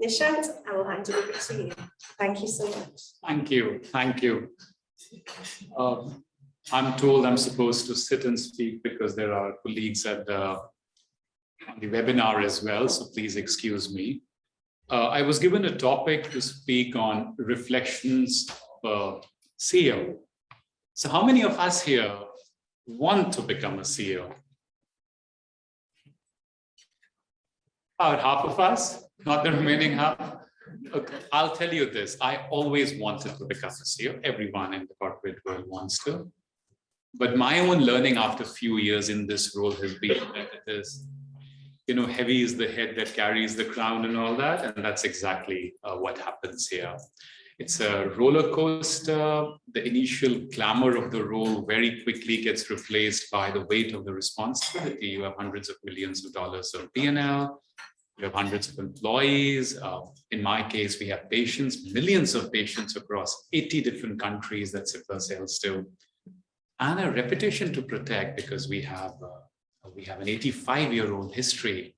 Nishant, I will hand it over to you. Thank you so much. Thank you. Thank you. I'm told I'm supposed to sit and speak because there are colleagues at on the webinar as well, so please excuse me. I was given a topic to speak on reflections of CEO. So how many of us here want to become a CEO? About half of us, not the remaining half. Okay, I'll tell you this, I always wanted to become a CEO. Everyone in the corporate world wants to. But my own learning after a few years in this role has been that it is, heavy is the head that carries the crown and all that. And that's exactly what happens here. It's a roller coaster. The initial glamour of the role very quickly gets replaced by the weight of the responsibility. You have hundreds of millions of dollars of P&L. You have hundreds of employees. In my case, we have patients, millions of patients across 80 different countries that Cipla sells to, and a reputation to protect because we have an 85-year-old history.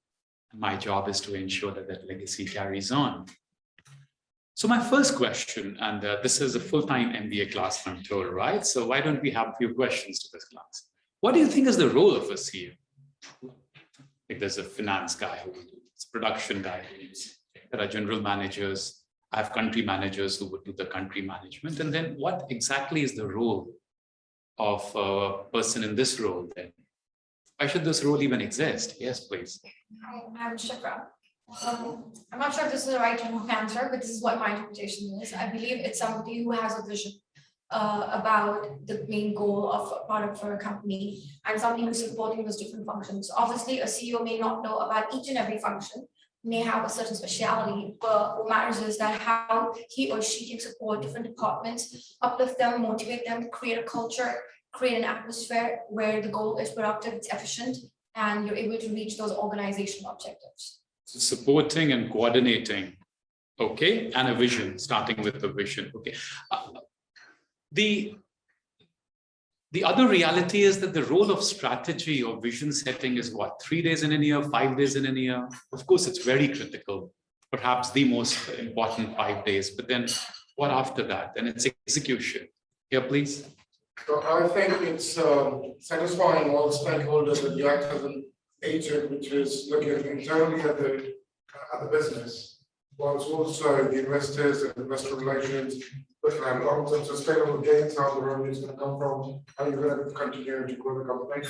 My job is to ensure that that legacy carries on. So my first question, and this is a full-time MBA class, I'm told, right? So why don't we have a few questions to this class? What do you think is the role of a CEO? Like there's a finance guy who would do this, production guy, there are general managers, I have country managers who would do the country management. And then what exactly is the role of a person in this role then? Why should this role even exist? Yes, please. I'm Shifra. I'm not sure if this is the right answer, but this is what my interpretation is. I believe it's somebody who has a vision about the main goal of a product for a company and somebody who's supporting those different functions. Obviously, a CEO may not know about each and every function, may have a certain speciality, but what matters is that how he or she can support different departments, uplift them, motivate them, create a culture, create an atmosphere where the goal is productive, it's efficient, and you're able to reach those organizational objectives. So supporting and coordinating, okay, and a vision, starting with the vision, okay. The other reality is that the role of strategy or vision setting is what, 3 days in a year, 5 days in a year? Of course, it's very critical, perhaps the most important 5 days, but then what after that? Then it's execution. Here, please. So I think it's satisfying all stakeholders that you act as an agent, which is looking internally at the business, whilst also the investors and investor relations, looking at long-term sustainable gains, how the revenue is going to come from, how you're going to continue to grow the company.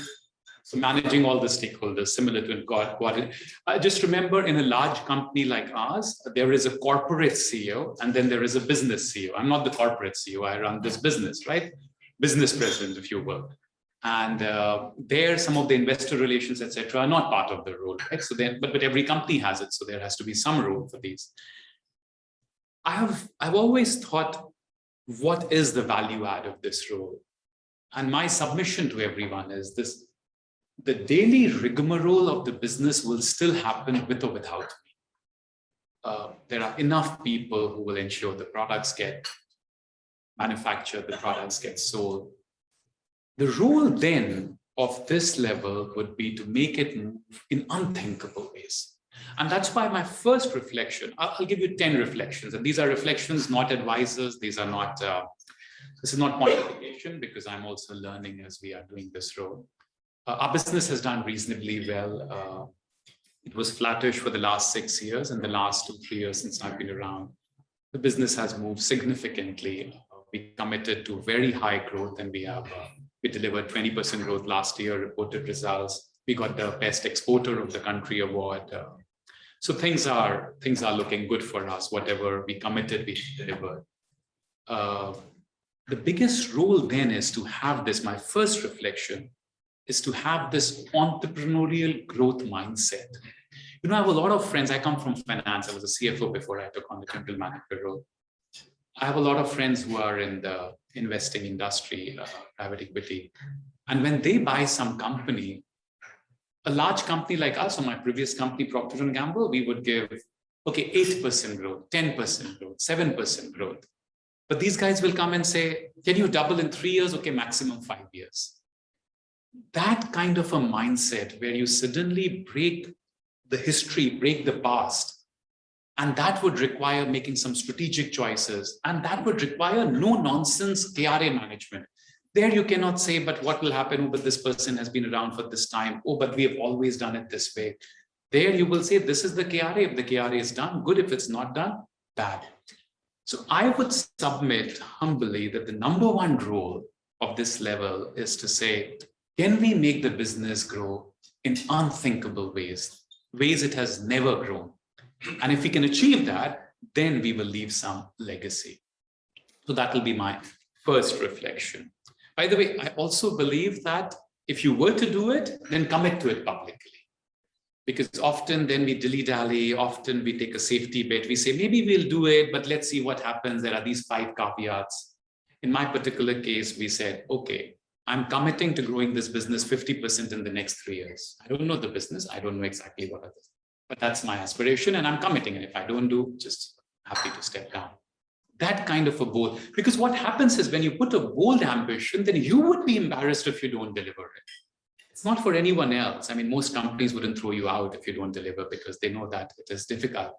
So managing all the stakeholders, similar to in coordinate. Just remember, in a large company like ours, there is a corporate CEO, and then there is a business CEO. I'm not the corporate CEO, I run this business, right? Business president, if you will. And there, some of the investor relations, etc., are not part of the role, right? So then, but every company has it, so there has to be some role for these. I've always thought, what is the value add of this role? And my submission to everyone is this: the daily rigmarole of the business will still happen with or without me. There are enough people who will ensure the products get manufactured, the products get sold. The role then of this level would be to make it move in unthinkable ways. And that's why my first reflection, I'll give you 10 reflections, and these are reflections, not advisors. These are not, this is not quantification, because I'm also learning as we are doing this role. Our business has done reasonably well. It was flattish for the last 6 years, and the last 2-3 years since I've been around, the business has moved significantly. We committed to very high growth, and we delivered 20% growth last year, reported results. We got the best exporter of the country award. So things are looking good for us. Whatever we committed, we delivered. The biggest role then is to have this, my first reflection, is to have this entrepreneurial growth mindset. I have a lot of friends. I come from finance. I was a CFO before I took on the general manager role. I have a lot of friends who are in the investing industry, private equity. And when they buy some company, a large company like us, or my previous company, Procter & Gamble, we would give, okay, 8% growth, 10% growth, 7% growth. But these guys will come and say, can you double in 3 years? Okay, maximum 5 years. That kind of a mindset where you suddenly break the history, break the past, And that would require making some strategic choices. And that would require no nonsense KRA management. There you cannot say, but what will happen? Oh, but this person has been around for this time. Oh, but we have always done it this way. There you will say, this is the KRA. If the KRA is done, good. If it's not done, bad. So I would submit humbly that the number one role of this level is to say, can we make the business grow in unthinkable ways, ways it has never grown? And if we can achieve that, then we will leave some legacy. So that will be my first reflection. By the way, I also believe that if you were to do it, then commit to it publicly. Because often then we dilly-dally, often we take a safety bet. We say, maybe we'll do it, but let's see what happens. There are these 5 caveats. In my particular case, we said, okay, I'm committing to growing this business 50% in the next 3 years. I don't know the business. I don't know exactly what it is, but that's my aspiration and I'm committing. And if I don't do, just happy to step down. That kind of a bold, because what happens is when you put a bold ambition, then you would be embarrassed if you don't deliver it. It's not for anyone else. I mean, most companies wouldn't throw you out if you don't deliver because they know that it is difficult.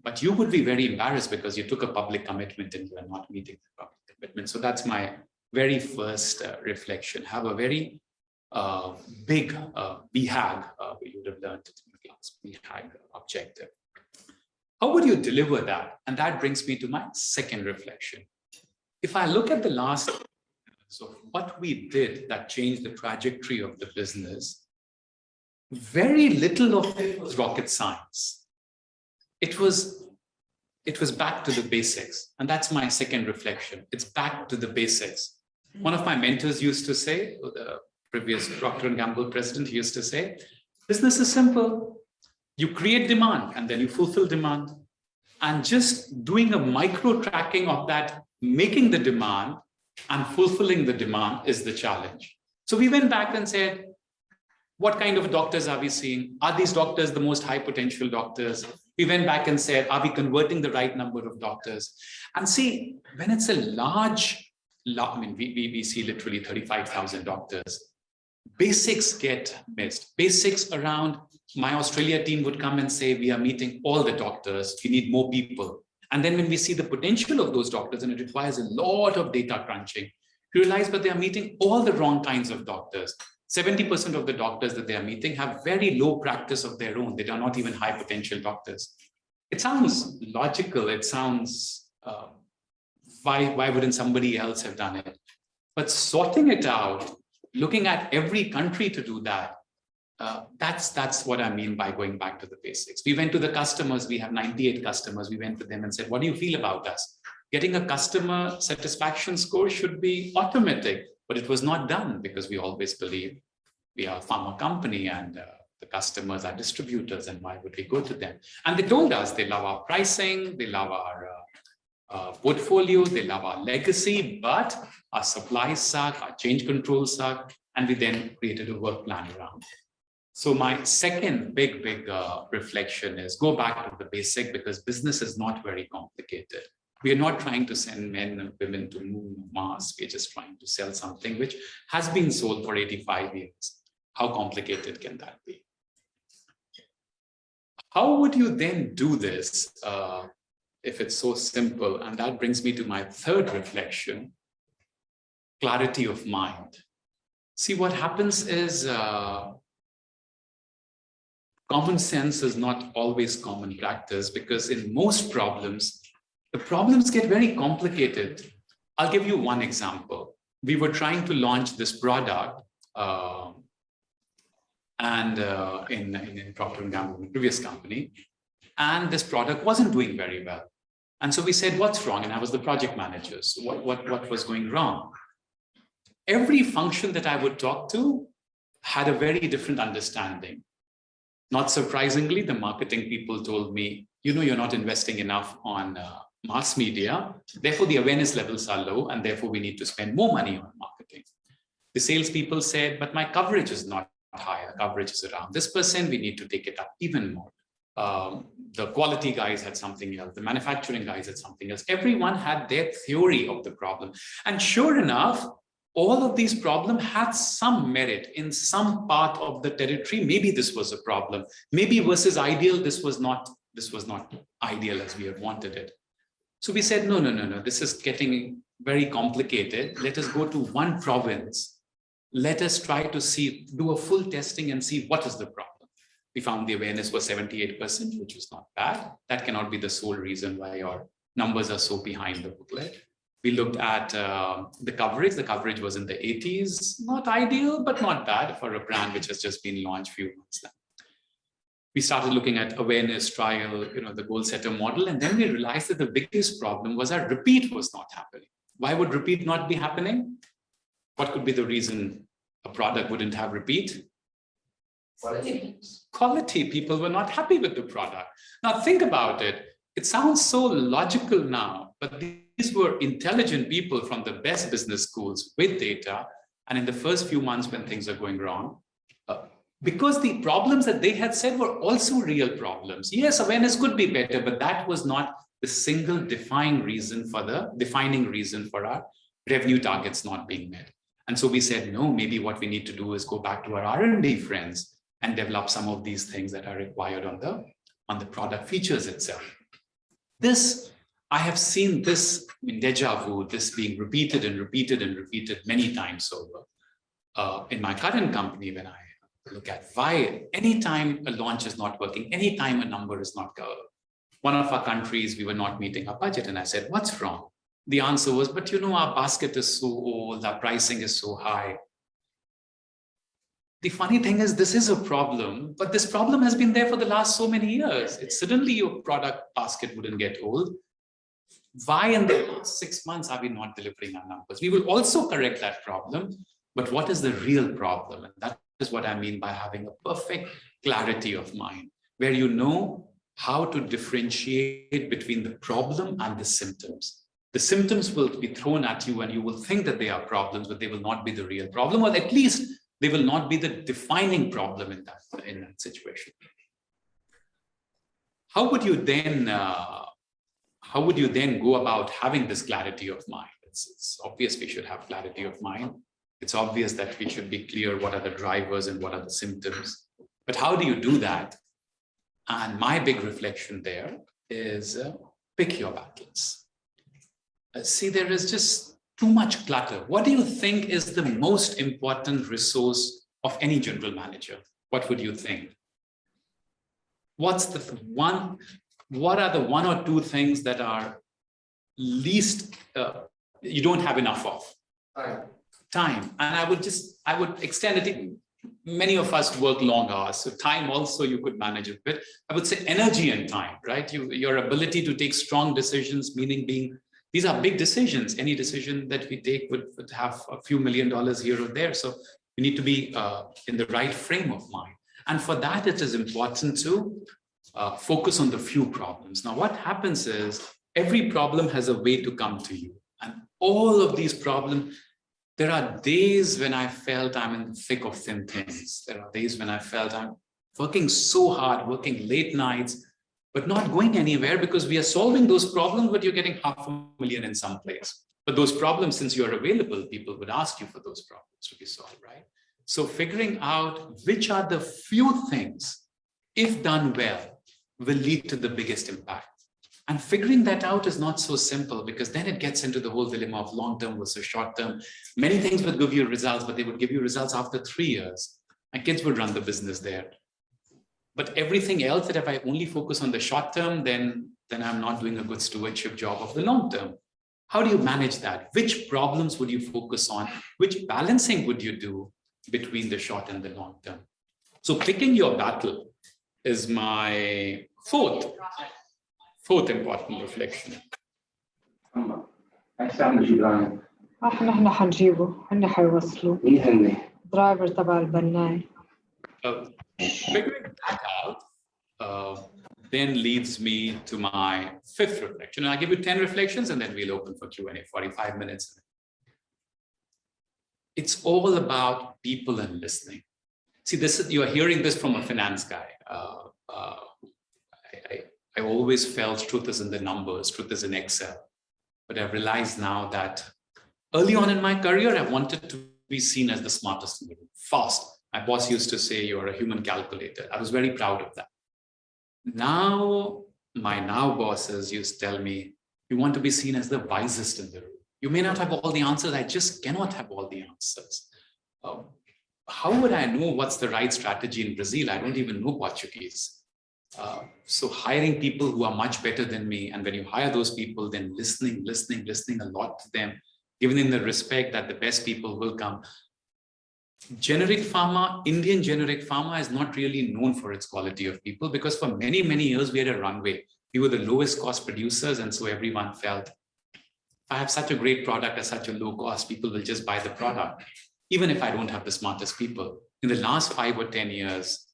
But you would be very embarrassed because you took a public commitment and you are not meeting the public commitment. So that's my very first reflection. Have a very big BHAG, you would have learned it in the class, BHAG objective. How would you deliver that? And that brings me to my second reflection. If I look at the last, so what we did that changed the trajectory of the business, very little of it was rocket science. It was back to the basics. And that's my second reflection. It's back to the basics. One of my mentors used to say, the previous Procter & Gamble president, he used to say, business is simple. You create demand and then you fulfill demand. And just doing a micro tracking of that, making the demand and fulfilling the demand is the challenge. So we went back and said, what kind of doctors are we seeing? Are these doctors the most high potential doctors? We went back and said, are we converting the right number of doctors? And see, when it's a large, I mean, we see literally 35,000 doctors. Basics get missed. Basics around my Australia team would come and say, we are meeting all the doctors. We need more people. And then when we see the potential of those doctors, and it requires a lot of data crunching, you realize, but they are meeting all the wrong kinds of doctors. 70% of the doctors that they are meeting have very low practice of their own. They are not even high potential doctors. It sounds logical. It sounds, why wouldn't somebody else have done it? But sorting it out, looking at every country to do that, that's what I mean by going back to the basics. We went to the customers. We have 98 customers. We went to them and said, what do you feel about us? Getting a customer satisfaction score should be automatic, but it was not done because we always believe we are a pharma company and the customers are distributors, and why would we go to them? And they told us they love our pricing, they love our portfolio, they love our legacy, but our supplies suck, our change controls suck, and we then created a work plan around it. So my second big reflection is go back to the basic, because business is not very complicated. We are not trying to send men and women to moon or Mars. We're just trying to sell something which has been sold for 85 years. How complicated can that be? How would you then do this if it's so simple? And that brings me to my third reflection, clarity of mind. See, what happens is common sense is not always common practice, because in most problems, the problems get very complicated. I'll give you one example. We were trying to launch this product in Procter & Gamble, the previous company, and this product wasn't doing very well. And so we said, what's wrong? And I was the project manager. So what was going wrong? Every function that I would talk to had a very different understanding. Not surprisingly, the marketing people told me, you're not investing enough on mass media, therefore the awareness levels are low, and therefore we need to spend more money on marketing. The salespeople said, but my coverage is not higher, coverage is around this %, we need to take it up even more. The quality guys had something else, the manufacturing guys had something else. Everyone had their theory of the problem. And sure enough, all of these problems had some merit in some part of the territory. Maybe this was a problem. Maybe versus ideal, this was not this was not ideal as we had wanted it. So we said, no, this is getting very complicated. Let us go to one province. Let us try to do a full testing and see what is the problem. We found the awareness was 78%, which is not bad. That cannot be the sole reason why your numbers are so behind the booklet. We looked at the coverage. The coverage was in the 80s, not ideal, but not bad for a brand which has just been launched a few months now. We started looking at awareness, trial, the goal setter model, and then we realized that the biggest problem was our repeat was not happening. Why would repeat not be happening? What could be the reason a product wouldn't have repeat? Quality. People were not happy with the product. Now think about it. It sounds so logical now, but these were intelligent people from the best business schools with data. And in the first few months when things are going wrong, because the problems that they had said were also real problems. Yes, awareness could be better, but that was not the single defining reason for our revenue targets not being met. And so we said, no, maybe what we need to do is go back to our R&D friends and develop some of these things that are required on the product features itself. I have seen this in deja vu, this being repeated and repeated and repeated many times over. In my current company, when I look at why anytime a launch is not working, anytime a number is not covered. One of our countries, we were not meeting our budget, and I said, what's wrong? The answer was, but our basket is so old, our pricing is so high. The funny thing is, this is a problem, but this problem has been there for the last so many years. It's suddenly your product basket wouldn't get old. Why in the last 6 months are we not delivering our numbers? We will also correct that problem, but what is the real problem? And that is what I mean by having a perfect clarity of mind, where you know how to differentiate between the problem and the symptoms. The symptoms will be thrown at you and you will think that they are problems, but they will not be the real problem, or at least they will not be the defining problem in that situation. How would you then go about having this clarity of mind? It's obvious we should have clarity of mind. It's obvious that we should be clear what are the drivers and what are the symptoms. But how do you do that? And my big reflection there is pick your battles. See, there is just too much clutter. What do you think is the most important resource of any general manager? What would you think? What are the one or two things that are least, you don't have enough of? Time. And I would extend it. Many of us work long hours, so time also you could manage a bit. I would say energy and time, right? Your ability to take strong decisions, meaning these are big decisions. Any decision that we take would have a few $1 million here or there. So you need to be in the right frame of mind. And for that, it is important to focus on the few problems. Now, what happens is every problem has a way to come to you. And all of these problems, there are days when I felt I'm in the thick of thin things. There are days when I felt I'm working so hard, working late nights, but not going anywhere because we are solving those problems, but you're getting $500,000 in some place. But those problems, since you're available, people would ask you for those problems to be solved, right? So figuring out which are the few things, if done well, will lead to the biggest impact. And figuring that out is not so simple because then it gets into the whole dilemma of long-term versus short-term. Many things would give you results, but they would give you results after 3 years. My kids would run the business there. But everything else, that if I only focus on the short-term, then I'm not doing a good stewardship job of the long-term. How do you manage that? Which problems would you focus on? Which balancing would you do between the short and the long-term? So picking your battle is my fourth important reflection. احنا حنجيبه حيوصلوا درايفر تبع البناي. Figuring that out then leads me to my fifth reflection. And I'll give you 10 reflections and then we'll open for Q&A, 45 minutes. It's all about people and listening. See, you're hearing this from a finance guy. I always felt truth is in the numbers, truth is in Excel. But I've realized now that early on in my career, I wanted to be seen as the smartest in the room, fast. My boss used to say, you're a human calculator. I was very proud of that. Now, my now bosses used to tell me, you want to be seen as the wisest in the room. You may not have all the answers. I just cannot have all the answers. How would I know what's the right strategy in Brazil? I don't even know Portuguese. So hiring people who are much better than me, and when you hire those people, then listening a lot to them, giving them the respect that the best people will come. Generic pharma, Indian generic pharma is not really known for its quality of people, because for many, many years we had a runway. We were the lowest cost producers, and so everyone felt, I have such a great product at such a low cost, people will just buy the product, even if I don't have the smartest people. In the last 5 or 10 years,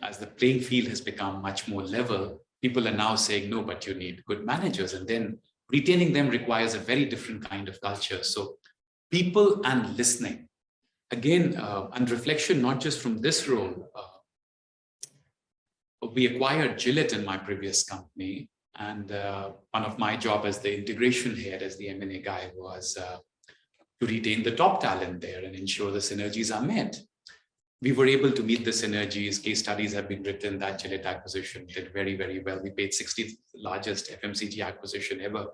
as the playing field has become much more level, people are now saying, no, but you need good managers. And then retaining them requires a very different kind of culture. So people and listening. Again, and reflection, not just from this role. We acquired Gillette in my previous company. And one of my job as the integration head, as the M&A guy, was to retain the top talent there and ensure the synergies are met. We were able to meet the synergies. Case studies have been written. That Gillette acquisition did very, very well. We paid 60th largest FMCG acquisition ever.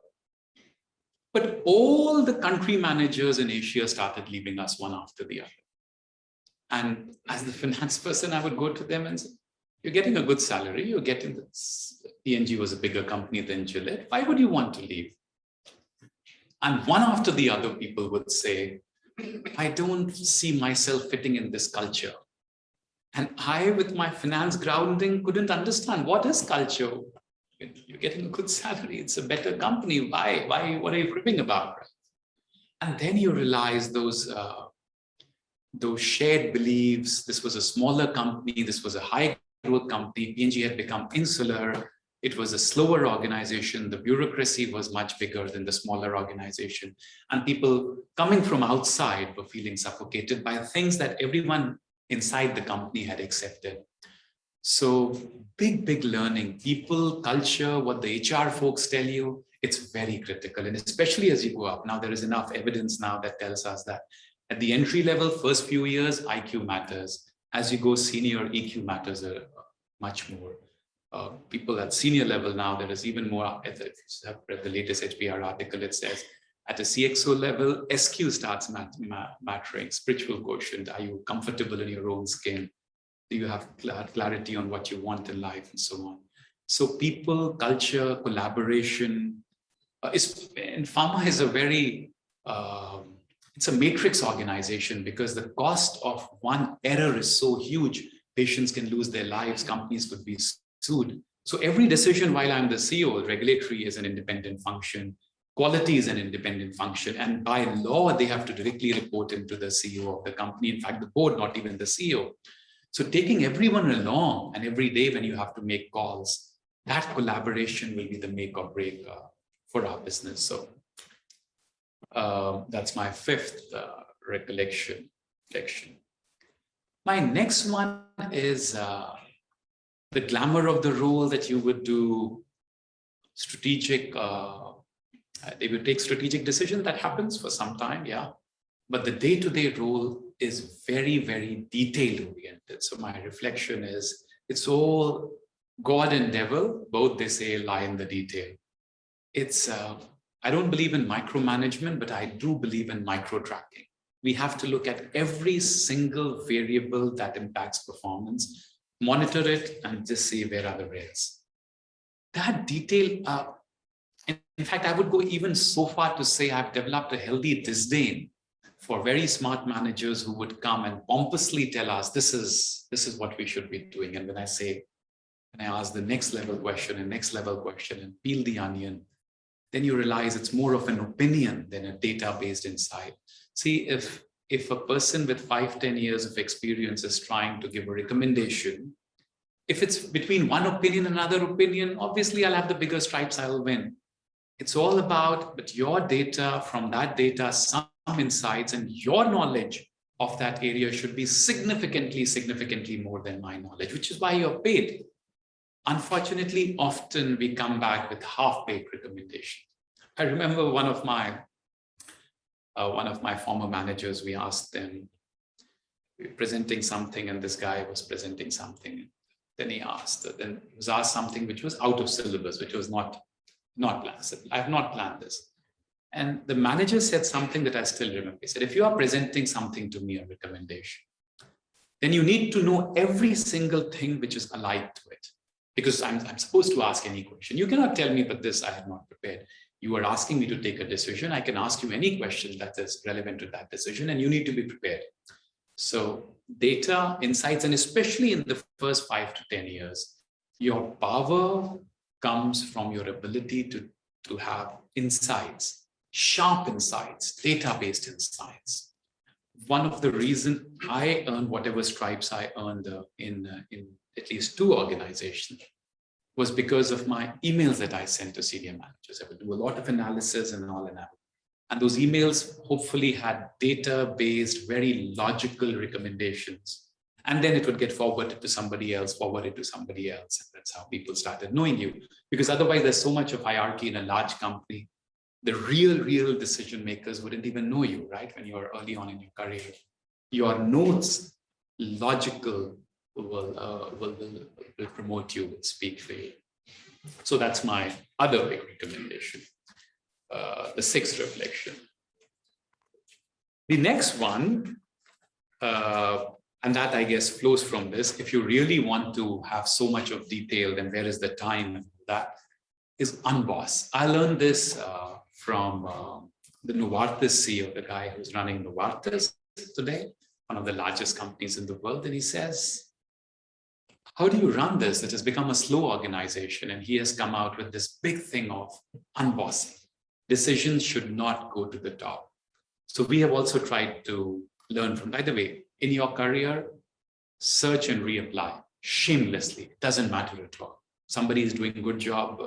But all the country managers in Asia started leaving us one after the other. And as the finance person, I would go to them and say, you're getting a good salary. You're getting this. P&G was a bigger company than Gillette. Why would you want to leave? And one after the other, people would say, I don't see myself fitting in this culture. And I, with my finance grounding, couldn't understand what is culture. You're getting a good salary. It's a better company. Why? What are you cribbing about? And then you realize those shared beliefs. This was a smaller company. This was a high growth company. P&G had become insular. It was a slower organization. The bureaucracy was much bigger than the smaller organization. And people coming from outside were feeling suffocated by things that everyone inside the company had accepted. So big learning. People, culture, what the HR folks tell you, it's very critical. And especially as you go up. Now, there is enough evidence now that tells us that at the entry level, first few years, IQ matters. As you go senior, EQ matters much more. People at senior level now, there is even more. I've read the latest HBR article. It says at a CXO level, SQ starts mattering. Spiritual quotient. Are you comfortable in your own skin? Do you have clarity on what you want in life, and so on? So people, culture, collaboration. And pharma is a very it's a matrix organization, because the cost of one error is so huge. Patients can lose their lives. Companies could be sued. So every decision, while I'm the CEO, regulatory is an independent function, quality is an independent function, and by law, they have to directly report into the CEO of the company. In fact, the board, not even the CEO. So taking everyone along, and every day when you have to make calls, that collaboration will be the make or break for our business. So that's my fifth recollection. My next one is the glamour of the role, that you would do strategic, they would take strategic decisions. That happens for some time, yeah. But the day-to-day role is very, very detail-oriented. So my reflection is, it's all God and devil, both they say lie in the detail. It's, I don't believe in micromanagement, but I do believe in micro-tracking. We have to look at every single variable that impacts performance, monitor it, and just see where are the risks. That detail, in fact, I would go even so far to say I've developed a healthy disdain for very smart managers who would come and pompously tell us, this is what we should be doing. And when I ask the next level question and peel the onion, then you realize it's more of an opinion than a data-based insight. See, if a person with 5-10 years of experience is trying to give a recommendation, if it's between one opinion and another opinion, obviously I'll have the bigger stripes, I'll win. It's all about, but your data, from that data, some insights, and your knowledge of that area should be significantly more than my knowledge, which is why you're paid. Unfortunately, often we come back with half-baked recommendations. I remember one of my former managers, we asked them, we were presenting something, and this guy was presenting something. Then he was asked something which was out of syllabus, which was not planned. I said, I have not planned this. And the manager said something that I still remember. He said, if you are presenting something to me, a recommendation, then you need to know every single thing which is allied to it. Because I'm supposed to ask any question. You cannot tell me, but this I have not prepared. You are asking me to take a decision. I can ask you any question that is relevant to that decision, and you need to be prepared. So data, insights, and especially in the first 5 to 10 years, your power comes from your ability to have insights, sharp insights, data-based insights. One of the reasons I earned whatever stripes I earned in at least 2 organizations was because of my emails that I sent to senior managers. I would do a lot of analysis and all, and those emails hopefully had data-based, very logical recommendations. And then it would get forwarded to somebody else, And that's how people started knowing you. Because otherwise there's so much of hierarchy in a large company. The real decision makers wouldn't even know you, right? When you are early on in your career, your notes, logical, will promote you, will speak for you. So that's my other big recommendation. The 6th reflection. The next one, and that I guess flows from this, if you really want to have so much of detail, then where is the time? That is unboss. I learned this from the Novartis CEO, the guy who's running Novartis today, one of the largest companies in the world. And he says, how do you run this? It has become a slow organization. And he has come out with this big thing of unbossing. Decisions should not go to the top. So we have also tried to learn from, by the way, in your career, search and reapply shamelessly. It doesn't matter at all. Somebody is doing a good job.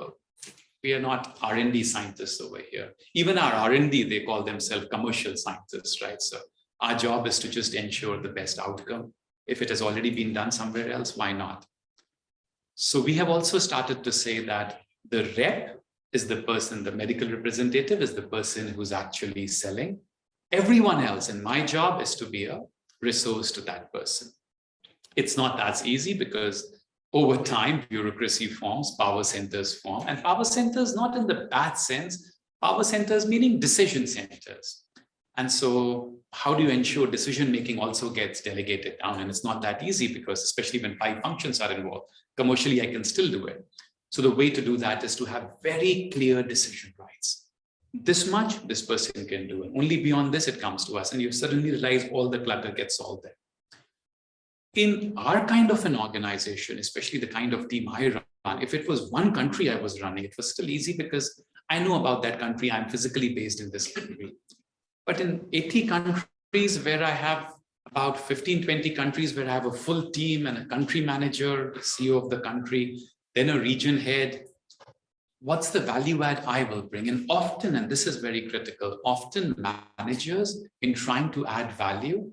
We are not R&D scientists over here. Even our R&D, they call themselves commercial scientists, right? So our job is to just ensure the best outcome. If it has already been done somewhere else, why not? So we have also started to say that the rep is the person, the medical representative is the person who's actually selling. Everyone else, and my job is to be a resource to that person. It's not as easy because over time, bureaucracy forms, power centers form, and power centers not in the bad sense, power centers meaning decision centers. And so how do you ensure decision-making also gets delegated down? And it's not that easy because especially when 5 functions are involved, commercially, I can still do it. So the way to do that is to have very clear decision rights. This much, this person can do. And only beyond this, it comes to us. And you suddenly realize all the clutter gets solved there. In our kind of an organization, especially the kind of team I run, if it was one country I was running, it was still easy because I know about that country. I'm physically based in this country. But in 80 countries where I have about 15, 20 countries where I have a full team and a country manager, the CEO of the country, then a region head, what's the value add I will bring? And often, and this is very critical, often managers in trying to add value,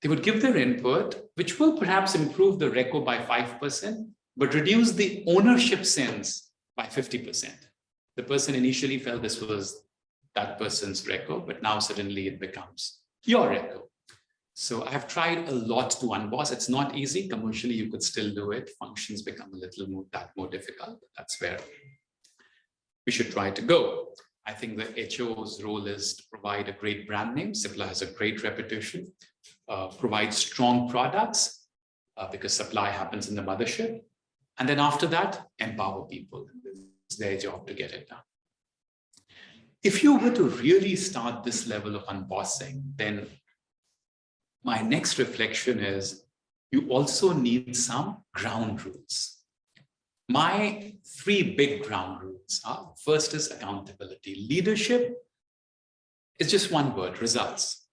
they would give their input, which will perhaps improve the reco by 5%, but reduce the ownership sense by 50%. The person initially felt this was that person's reco, but now suddenly it becomes your reco. So I've tried a lot to unboss. It's not easy. Commercially, you could still do it. Functions become a little more difficult. That's where we should try to go. I think the HO's role is to provide a great brand name. Cipla has a great reputation, provide strong products because supply happens in the mothership. And then after that, empower people. It's their job to get it done. If you were to really start this level of unbossing, then my next reflection is you also need some ground rules. My 3 big ground rules are, first is accountability. Leadership is just one word, results.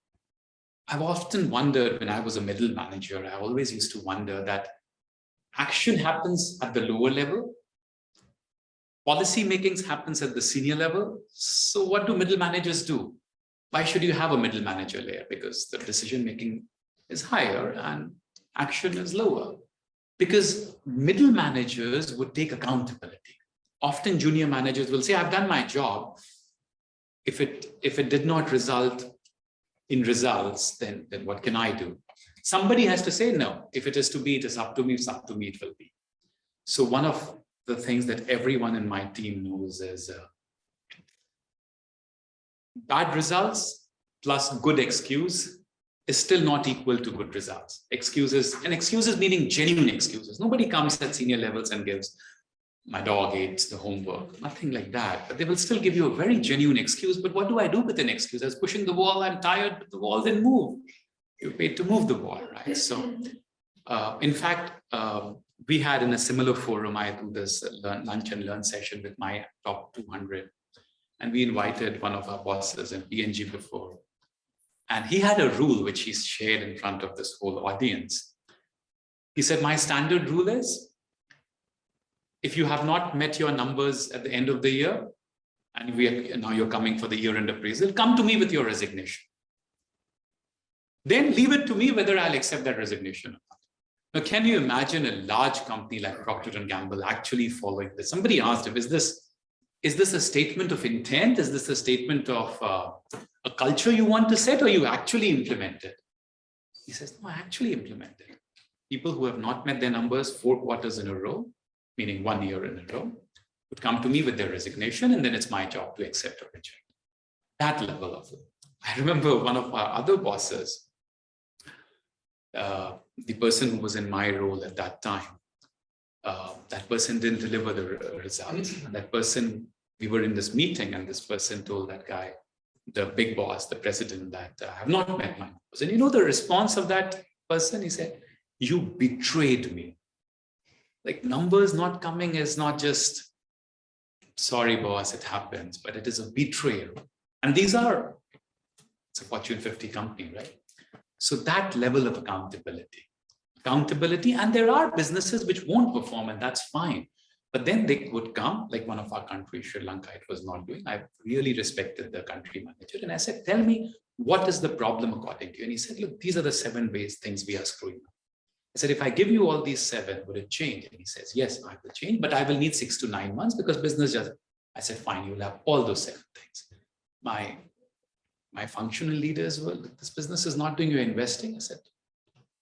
I've often wondered when I was a middle manager, I always used to wonder that action happens at the lower level. Policy making happens at the senior level. So what do middle managers do? Why should you have a middle manager layer? Because the decision making is higher and action is lower. Because middle managers would take accountability. Often junior managers will say, I've done my job. If it did not result in results, then what can I do? Somebody has to say, no, if it is to be, it is up to me, it's up to me, it will be. So one of the things that everyone in my team knows is bad results plus good excuse is still not equal to good results. Excuses meaning genuine excuses. Nobody comes at senior levels and gives, my dog ate the homework, nothing like that. But they will still give you a very genuine excuse. But what do I do with an excuse? I was pushing the wall, I'm tired, but the wall didn't move. You're paid to move the wall, right? So in fact, we had in a similar forum, I do this lunch and learn session with my top 200. And we invited one of our bosses in P&G before. And he had a rule which he shared in front of this whole audience. He said, my standard rule is, if you have not met your numbers at the end of the year, and now you're coming for the year-end appraisal, come to me with your resignation. Then leave it to me whether I'll accept that resignation or not. Now, can you imagine a large company like Procter & Gamble actually following this? Somebody asked him, is this a statement of intent? Is this a statement of a culture you want to set, or you actually implement it? He says, no, I actually implement it. People who have not met their numbers 4 quarters in a row, meaning 1 year in a row, would come to me with their resignation, and then it's my job to accept or reject. That level of it. I remember one of our other bosses, the person who was in my role at that time, that person didn't deliver the results. And that person, we were in this meeting, and this person told that guy, the big boss, the president, that I have not met my numbers. And you know the response of that person? He said, you betrayed me. Like, numbers not coming is not just, sorry, boss, it happens, but it is a betrayal. And it's a Fortune 50 company, right? So that level of accountability, and there are businesses which won't perform, and that's fine. But then they would come, like one of our countries, Sri Lanka, it was not doing. I really respected the country manager. And I said, tell me, what is the problem according to you? And he said, look, these are the 7 ways things we are screwing up. I said, if I give you all these 7, would it change? And he says, yes, I will change, but I will need 6 to 9 months because business just, I said, fine, you'll have all those 7 things. My functional leaders, well, this business is not doing your investing. I said,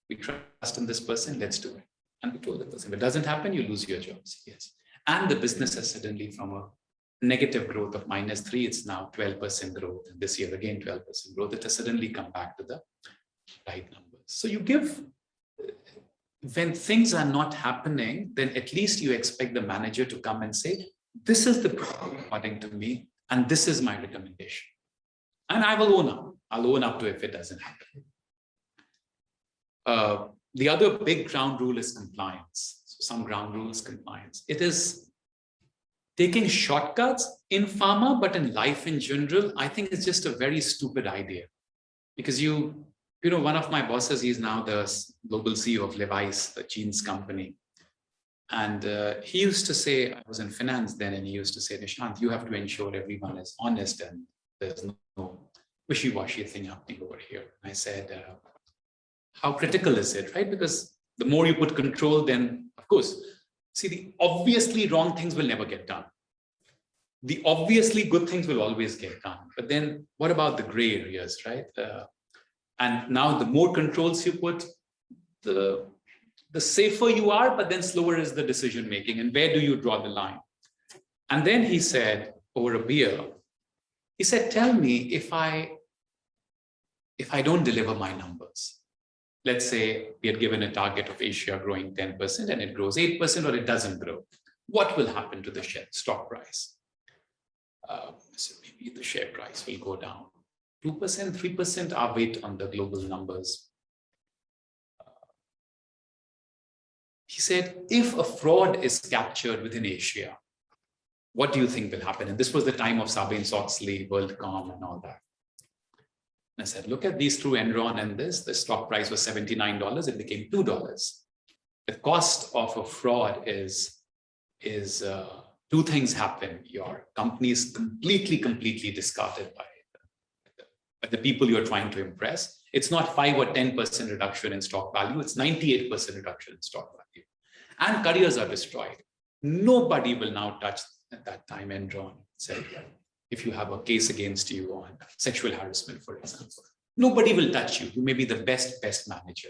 we trust in this person, let's do it. And we told the person, if it doesn't happen, you lose your jobs. Yes. And the business has suddenly, from a negative growth of -3, it's now 12% growth. And this year, again, 12% growth. It has suddenly come back to the right numbers. So you give, when things are not happening, then at least you expect the manager to come and say, this is the problem according to me, and this is my recommendation. And I will own up. I'll own up to if it doesn't happen. The other big ground rule is compliance. So some ground rules, compliance. It is taking shortcuts in pharma, but in life in general, I think it's just a very stupid idea. Because you know, one of my bosses, he's now the global CEO of Levi's, the jeans company. And he used to say, I was in finance then, and he used to say, Nishant, you have to ensure everyone is honest and there's no wishy-washy thing happening over here. And I said, how critical is it, right? Because the more you put control, then of course, see, the obviously wrong things will never get done. The obviously good things will always get done. But then what about the gray areas, right? And now the more controls you put, the safer you are, but then slower is the decision making. And where do you draw the line? And then he said, over a beer, he said, tell me if I don't deliver my numbers. Let's say we had given a target of Asia growing 10% and it grows 8% or it doesn't grow. What will happen to the stock price? So maybe the share price will go down 2%, 3%, our weight on the global numbers. He said, if a fraud is captured within Asia, what do you think will happen? And this was the time of Sarbanes-Oxley, WorldCom and all that. And I said, look at these two, Enron and this, the stock price was $79, it became $2. The cost of a fraud is 2 things happen. Your company is completely discarded by the people you're trying to impress. It's not 5 or 10% reduction in stock value, it's 98% reduction in stock value. And careers are destroyed. Nobody will now touch, at that time, Enron said, if you have a case against you on sexual harassment, for example, nobody will touch you. You may be the best manager.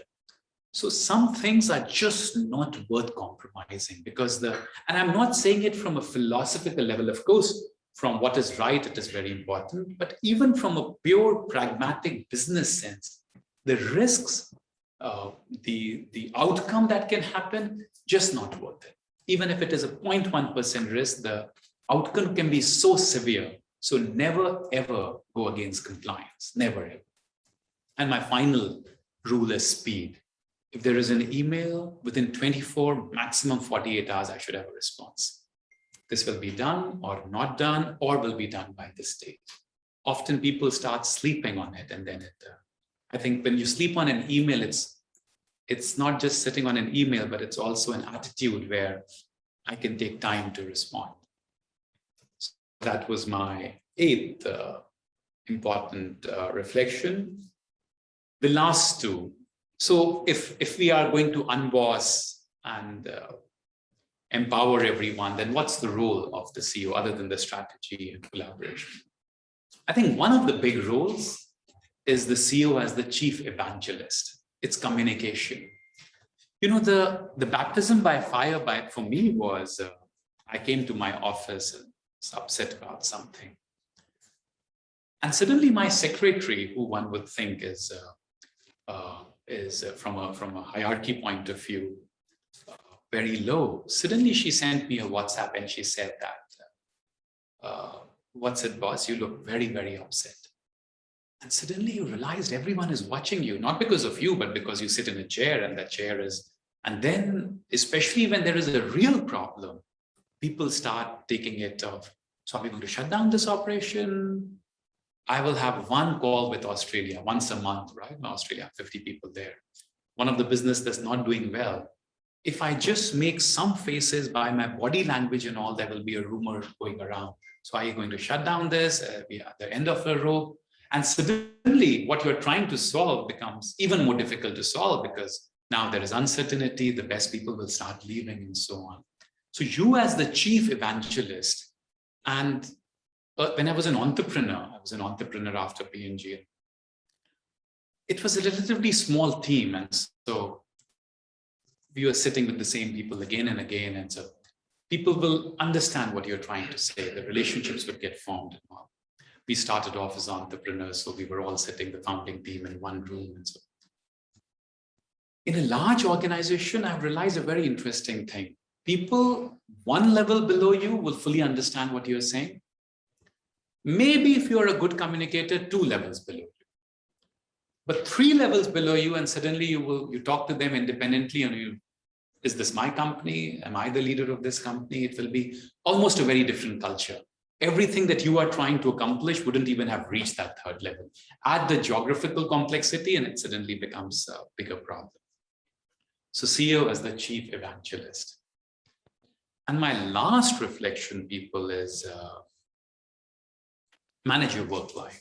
So some things are just not worth compromising because and I'm not saying it from a philosophical level, of course, from what is right, it is very important, but even from a pure pragmatic business sense, the risks, the outcome that can happen, just not worth it. Even if it is a 0.1% risk, the outcome can be so severe. So never, ever go against compliance, never, ever. And my final rule is speed. If there is an email, within 24, maximum 48 hours, I should have a response. This will be done or not done, or will be done by this date. Often people start sleeping on it, and then I think when you sleep on an email, it's not just sitting on an email, but it's also an attitude where I can take time to respond. So that was my 8th important reflection. The last 2. So if we are going to unboss and empower everyone, then what's the role of the CEO other than the strategy and collaboration? I think one of the big roles is the CEO as the chief evangelist. It's communication. You know, the baptism by fire for me was, I came to my office and was upset about something. And suddenly my secretary, who one would think is from a hierarchy point of view, very low. Suddenly she sent me a WhatsApp and she said that, what's it, boss? You look very, very upset. And suddenly you realized everyone is watching you, not because of you, but because you sit in a chair and that chair is, and then especially when there is a real problem, people start taking it of, so are we going to shut down this operation? I will have one call with Australia once a month, right? In Australia, 50 people there. One of the business that's not doing well. If I just make some faces by my body language and all, there will be a rumor going around. So are you going to shut down this? We are at the end of the rope. And suddenly what you're trying to solve becomes even more difficult to solve because now there is uncertainty, the best people will start leaving and so on. So you as the chief evangelist, and when I was an entrepreneur after P&G. It was a relatively small team. And so we were sitting with the same people again and again. And so people will understand what you're trying to say. The relationships would get formed. We started off as entrepreneurs. So we were all sitting, the founding team, in one room. And so in a large organization, I've realized a very interesting thing. People one level below you will fully understand what you're saying. Maybe if you're a good communicator, 2 levels below you. But 3 levels below you, and suddenly you talk to them independently and is this my company? Am I the leader of this company? It will be almost a very different culture. Everything that you are trying to accomplish wouldn't even have reached that 3rd level. Add the geographical complexity and it suddenly becomes a bigger problem. So CEO as the chief evangelist. And my last reflection, people, is manage your work life.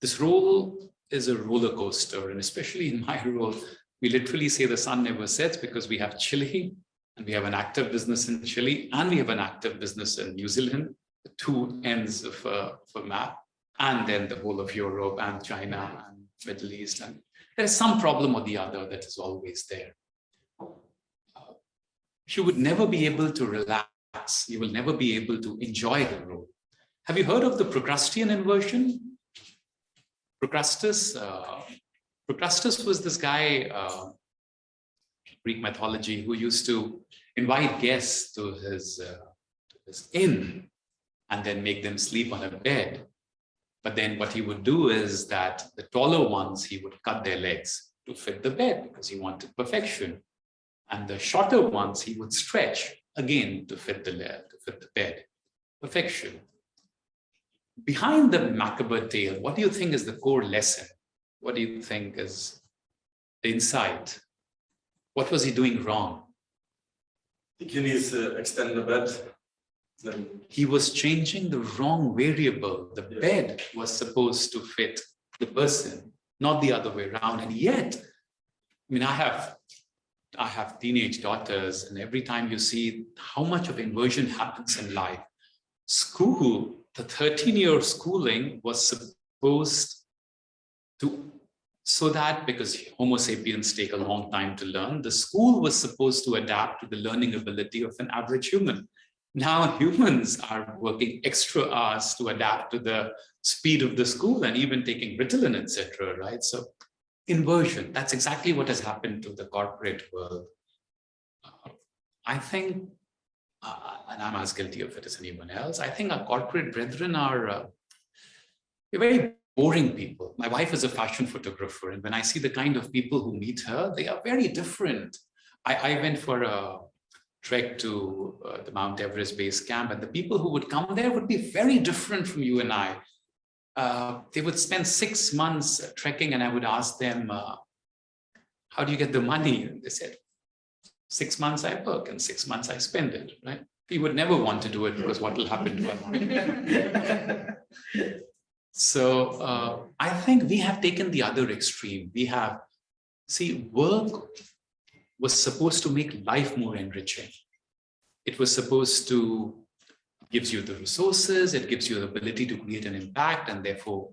This role is a roller coaster, and especially in my role, we literally say the sun never sets because we have Chile, and we have an active business in Chile, and we have an active business in New Zealand, the 2 ends of a map, and then the whole of Europe and China and Middle East. And there's some problem or the other that is always there. You would never be able to relax. You will never be able to enjoy the role. Have you heard of the Procrustean inversion? Procrustes was this guy, Greek mythology, who used to invite guests to his inn and then make them sleep on a bed. But then what he would do is that the taller ones, he would cut their legs to fit the bed because he wanted perfection. And the shorter ones, he would stretch again to fit the bed. Perfection. Behind the macabre tale, what do you think is the core lesson? What do you think is the insight? What was he doing wrong? I think he needs to extend the bed. Then he was changing the wrong variable. The bed was supposed to fit the person, not the other way around. And yet, I mean, I have teenage daughters, and every time you see how much of inversion happens in life, school, the 13-year schooling was supposed to so that, because Homo sapiens take a long time to learn, the school was supposed to adapt to the learning ability of an average human. Now humans are working extra hours to adapt to the speed of the school and even taking Ritalin, etc. Right? So inversion, that's exactly what has happened to the corporate world. I think, and I'm as guilty of it as anyone else, I think our corporate brethren are they're very boring people. My wife is a fashion photographer, and when I see the kind of people who meet her, they are very different. I went for a trek to the Mount Everest base camp, and the people who would come there would be very different from you and I. They would spend 6 months trekking, and I would ask them, how do you get the money? And they said, 6 months I work and 6 months I spend it, right? We would never want to do it because what will happen to us? So I think we have taken the other extreme. We have, see, work was supposed to make life more enriching. It was supposed to gives you the resources, it gives you the ability to create an impact and therefore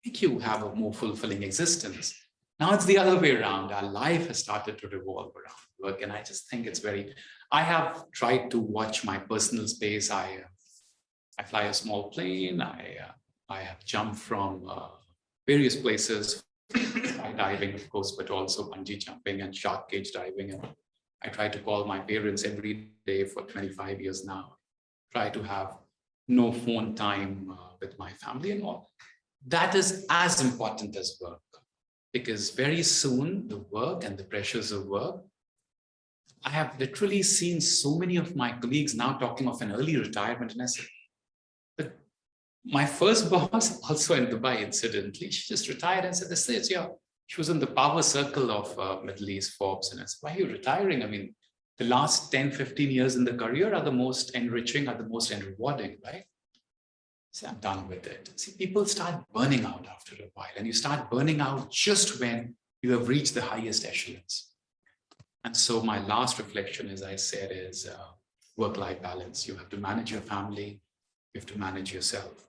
make you have a more fulfilling existence. Now it's the other way around. Our life has started to revolve around work, and I just think it's very, I have tried to watch my personal space. I fly a small plane. I have jumped from various places, skydiving, of course, but also bungee jumping and shark cage diving. And I try to call my parents every day for 25 years now. Try to have no phone time with my family and all. That is as important as work, because very soon the work and the pressures of work, I have literally seen so many of my colleagues now talking of an early retirement, and I said, but my first boss, also in Dubai, incidentally, she just retired and said, this is, yeah, she was in the power circle of Middle East Forbes. And I said, why are you retiring? I mean, the last 10, 15 years in the career are the most enriching, are the most rewarding, right? So I'm done with it. See, people start burning out after a while, and you start burning out just when you have reached the highest echelons. And so my last reflection, as I said, is work-life balance. You have to manage your family, you have to manage yourself.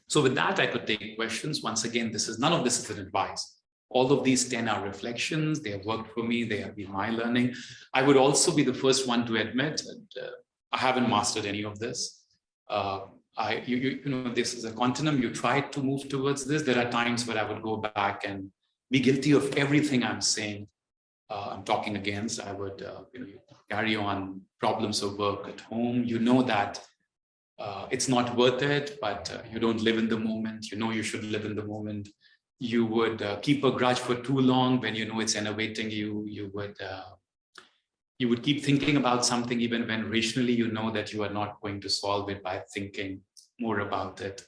So with that, I could take questions. Once again, none of this is an advice. All of these 10 are reflections. They have worked for me. They have been my learning. I would also be the first one to admit that I haven't mastered any of this. You know, this is a continuum. You try to move towards this. There are times where I would go back and be guilty of everything I'm saying, I'm talking against. I would you know, carry on problems of work at home. You know that it's not worth it, but you don't live in the moment. You know you should live in the moment. You would keep a grudge for too long when you know it's enervating you. You would keep thinking about something even when rationally you know that you are not going to solve it by thinking more about it.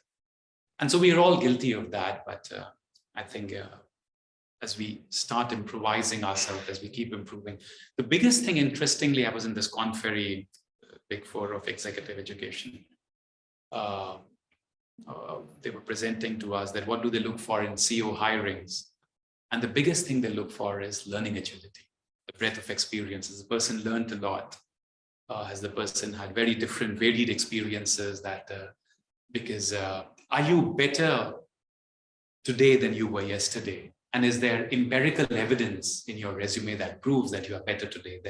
And so we are all guilty of that. But I think as we start improvising ourselves, as we keep improving, the biggest thing, interestingly, I was in this Conferry Big Four of executive education. They were presenting to us that what do they look for in CEO hirings? And the biggest thing they look for is learning agility, the breadth of experience. Has the person learned a lot? Has the person had very different, varied experiences? That because are you better today than you were yesterday? And is there empirical evidence in your resume that proves that you are better today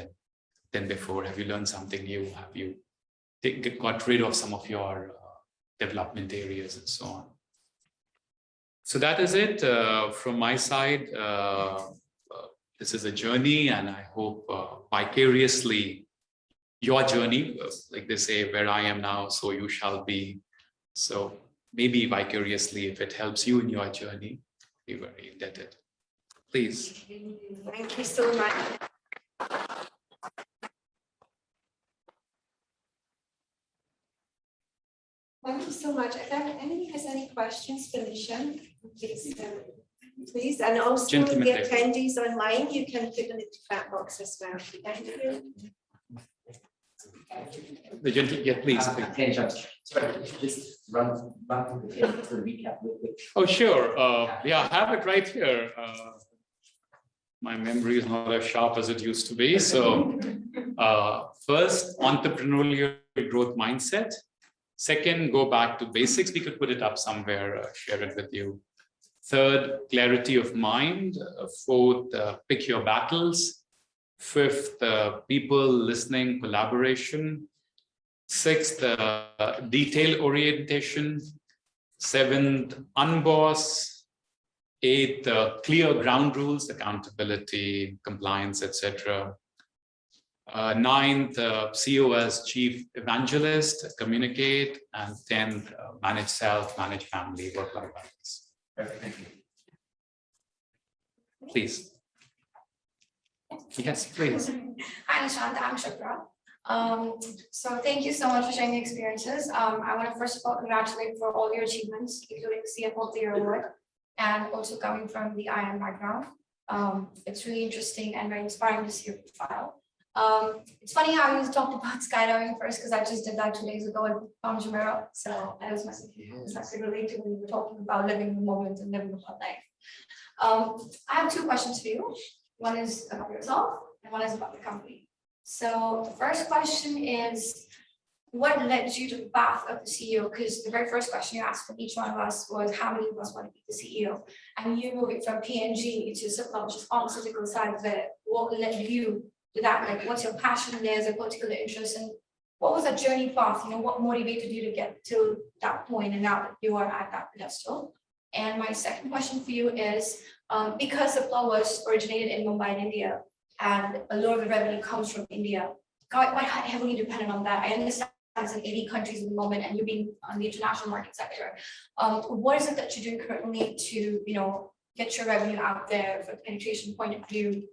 than before? Have you learned something new? Have you got rid of some of your development areas and so on? So that is it from my side. This is a journey, and I hope vicariously your journey, like they say, where I am now, so you shall be. So maybe vicariously, if it helps you in your journey, be very indebted. Please. Thank you so much. Thank you so much. If anybody has any questions for Nishant, please, and also Gentlemen, the attendees online, you can put in the chat box as well. Thank you. The gentleman, yeah, please. Sorry, just run through the recap real quick. Oh, sure. Yeah, I have it right here. My memory is not as sharp as it used to be. So first, entrepreneurial growth mindset. Second, go back to basics. We could put it up somewhere, share it with you. Third, clarity of mind. Fourth, pick your battles. Fifth, people, listening, collaboration. Sixth, detail orientation. Seventh, unboss. Eighth, clear ground rules, accountability, compliance, etc. Ninth, CEO as Chief Evangelist, communicate. And 10th, manage self, manage family, work-life balance. Thank you. Please. Yes, please. Hi, Nishant, I'm Shukra. So thank you so much for sharing the experiences. I want to first of all congratulate for all your achievements, including the CFO of the Year Award, and also coming from the IM background. It's really interesting and very inspiring to see your profile. It's funny how you talked about skydiving first, because I just did that 2 days ago in Entrepreneurial. So I was I could relate to when you were talking about living the moment and living the whole life. I have two questions for you. One is about yourself and one is about the company. So the first question is, what led you to the path of the CEO? Because the very first question you asked from each one of us was, how many of us want to be the CEO? And you moving from P&G to Cipla, which is pharmaceutical side of it, what led you to that? Like, what's your passion there, is a particular interest, and what was that journey path? You know, what motivated you to get to that point, and now that you are at that pedestal? And my second question for you is, because Cipla was originated in Mumbai, in India, and a lot of the revenue comes from India, quite heavily dependent on that. I understand it's in 80 countries at the moment, and you being on the international market sector. What is it that you're doing currently to, you know, get your revenue out there from a penetration point of view,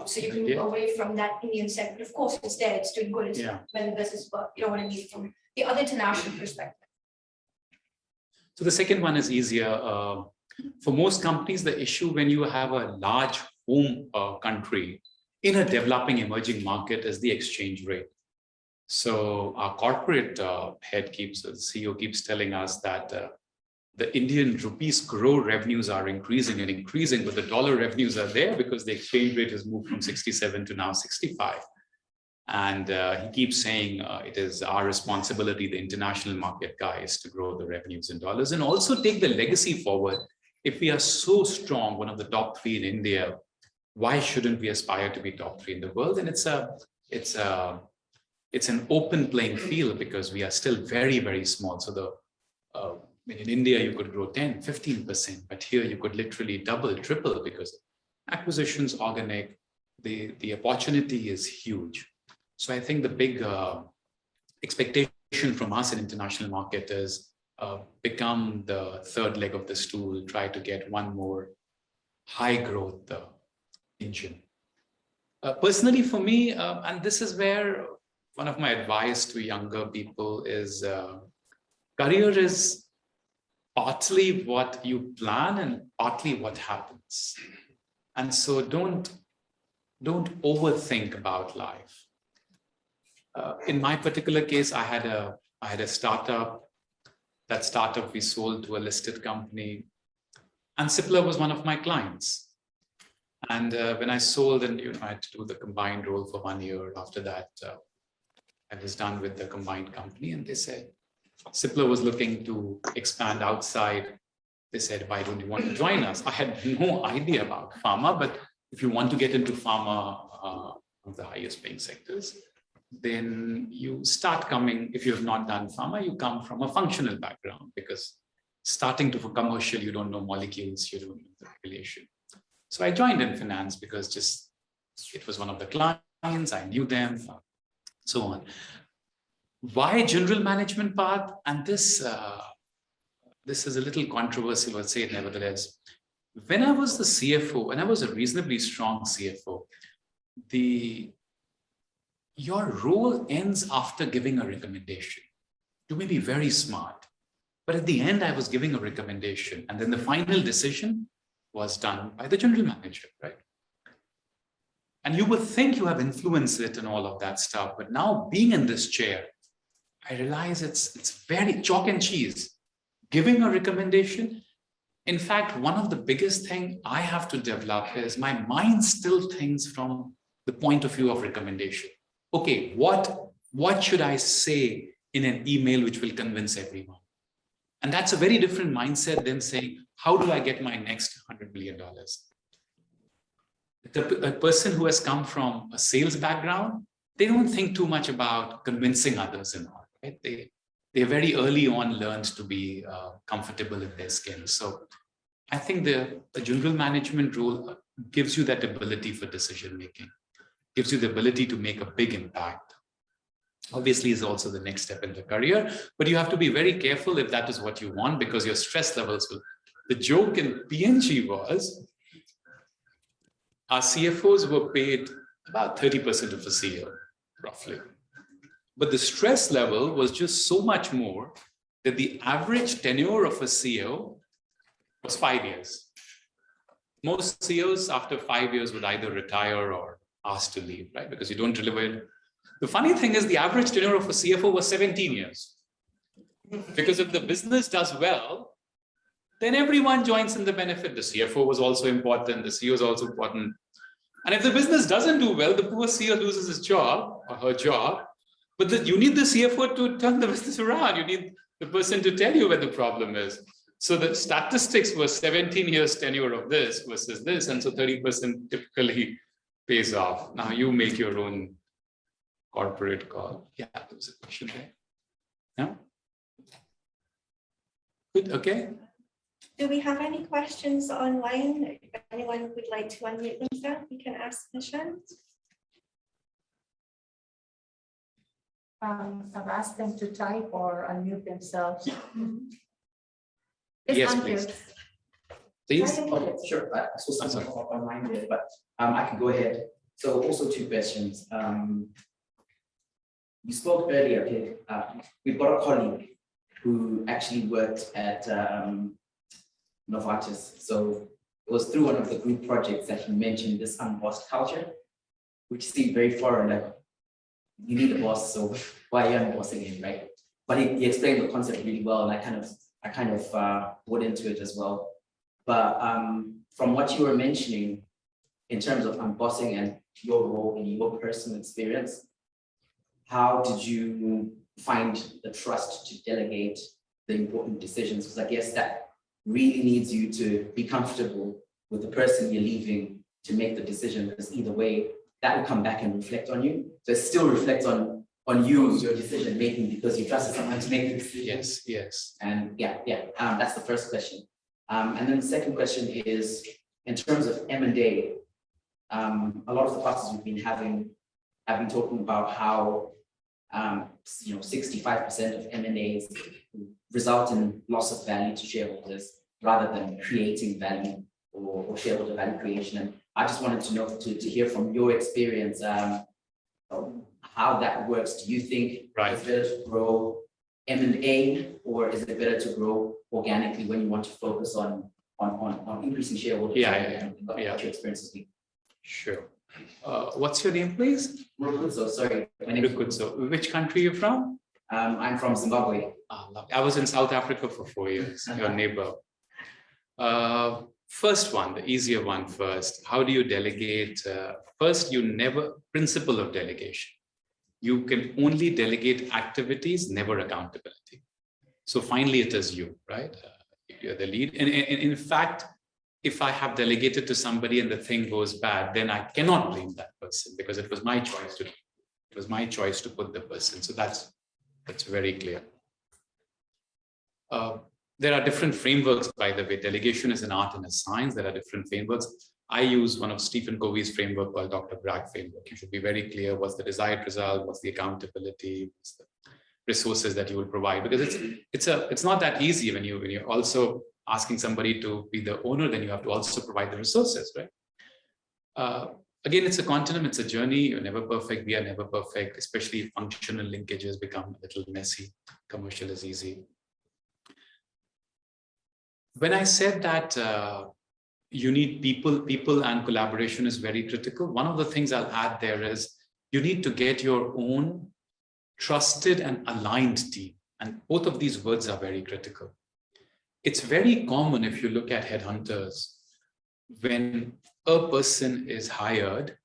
so you can move away from that Indian segment? Of course, it's there, it's doing good, it's running business, but you know what I mean from the other international perspective. So the second one is easier. For most companies, the issue when you have a large home country in a developing emerging market is the exchange rate. So our corporate head the CEO keeps telling us that the Indian rupees crore revenues are increasing and increasing, but the dollar revenues are there because the exchange rate has moved from 67 to now 65. And he keeps saying it is our responsibility, the international market guys, to grow the revenues in dollars and also take the legacy forward. If we are so strong, one of the top 3 in India, why shouldn't we aspire to be top 3 in the world? And it's an open playing field because we are still very, very small. So in India, you could grow 10, 15%, but here you could literally double, triple, because acquisitions, organic, the opportunity is huge. So I think the big expectation from us in international market is become the third leg of the stool, try to get one more high growth engine. Personally for me, and this is where one of my advice to younger people is career is partly what you plan and partly what happens. And so don't overthink about life. In my particular case, I had a startup. That startup we sold to a listed company, and Cipla was one of my clients. And when I sold, and I had to do the combined role for 1 year. After that, I was done with the combined company, and they said Cipla was looking to expand outside. They said, "Why don't you want to join us?" I had no idea about pharma, but if you want to get into pharma, one of the highest paying sectors, then you start coming. If you have not done pharma, you come from a functional background, because starting to for commercial, you don't know molecules, you don't know the regulation. So I joined in finance because it was one of the clients, I knew them, so on. Why general management path? And this is a little controversial, I'll say it nevertheless. When I was the CFO, and I was a reasonably strong CFO, your role ends after giving a recommendation. You may be very smart, but at the end, I was giving a recommendation, and then the final decision was done by the general manager, right? And you would think you have influenced it and all of that stuff, but now being in this chair, I realize it's very chalk and cheese. Giving a recommendation. In fact, one of the biggest things I have to develop is my mind still thinks from the point of view of recommendation. Okay, what should I say in an email which will convince everyone? And that's a very different mindset than saying, how do I get my next $100 million? A person who has come from a sales background, they don't think too much about convincing others and all, right? They very early on learned to be comfortable in their skin. So I think the general management role gives you that ability for decision making, gives you the ability to make a big impact. Obviously is also the next step in the career, but you have to be very careful if that is what you want, because your stress levels will. The joke in PNG was our CFOs were paid about 30% of a CEO, roughly. But the stress level was just so much more that the average tenure of a CEO was 5 years. Most CEOs after 5 years would either retire or ask to leave, right? Because you don't deliver. The funny thing is the average tenure of a CFO was 17 years. Because if the business does well, then everyone joins in the benefit. The CFO was also important, the CEO is also important. And if the business doesn't do well, the poor CEO loses his job or her job. But you need the CFO to turn the business around. You need the person to tell you where the problem is. So the statistics were 17 years tenure of this versus this. And so 30% typically pays off. Now you make your own corporate call. Yeah, there was a question there. Yeah. Good, okay. Do we have any questions online? If anyone would like to unmute themselves, you can ask Nishant. I've asked them to type or unmute themselves. Yes, unmute. please. Please. Okay, sure. I saw something pop up online there, but I can go ahead. So also 2 questions. You spoke earlier, okay? We've got a colleague who actually worked at Novartis. So it was through one of the group projects that he mentioned this unbossed culture, which seemed very foreign. Like, you need a boss, so why are you unbossing him, right? But he explained the concept really well, and I kind of bought into it as well. But from what you were mentioning in terms of unbossing and your role in your personal experience, how did you find the trust to delegate the important decisions? Because I guess that really needs you to be comfortable with the person you're leaving to make the decision, because either way, that will come back and reflect on you. So it still reflects on you, your decision making, because you trusted someone to make the decision. Yes, yes. And that's the first question. And then the second question is, in terms of M&A, a lot of the classes we've been having have been talking about how 65% of M&As result in loss of value to shareholders rather than creating value or shareholder value creation. And I just wanted to know, to hear from your experience, how that works. Do you think it's better to grow M&A, or is it better to grow organically when you want to focus on increasing shareholder value? What your experience has been? Sure. What's your name, please? So sorry. My name is So which country are you from? I'm from Zimbabwe. I was in South Africa for 4 years, your neighbor. First one, the easier one first. How do you delegate? First, principle of delegation. You can only delegate activities, never accountability. So finally, it is you, right? You're the lead. And in fact, if I have delegated to somebody and the thing goes bad, then I cannot blame that person, because it was my choice to put the person. So that's very clear. There are different frameworks, by the way. Delegation is an art and a science. There are different frameworks. I use one of Stephen Covey's framework called Dr. Bragg framework. You should be very clear what's the desired result, what's the accountability, what's the resources that you will provide. Because it's not that easy when you're also asking somebody to be the owner, then you have to also provide the resources, right? Again, it's a continuum, it's a journey. You're never perfect. We are never perfect, especially if functional linkages become a little messy. Commercial is easy. When I said that you need people and collaboration is very critical, one of the things I'll add there is you need to get your own trusted and aligned team. And both of these words are very critical. It's very common if you look at headhunters, when a person is hired,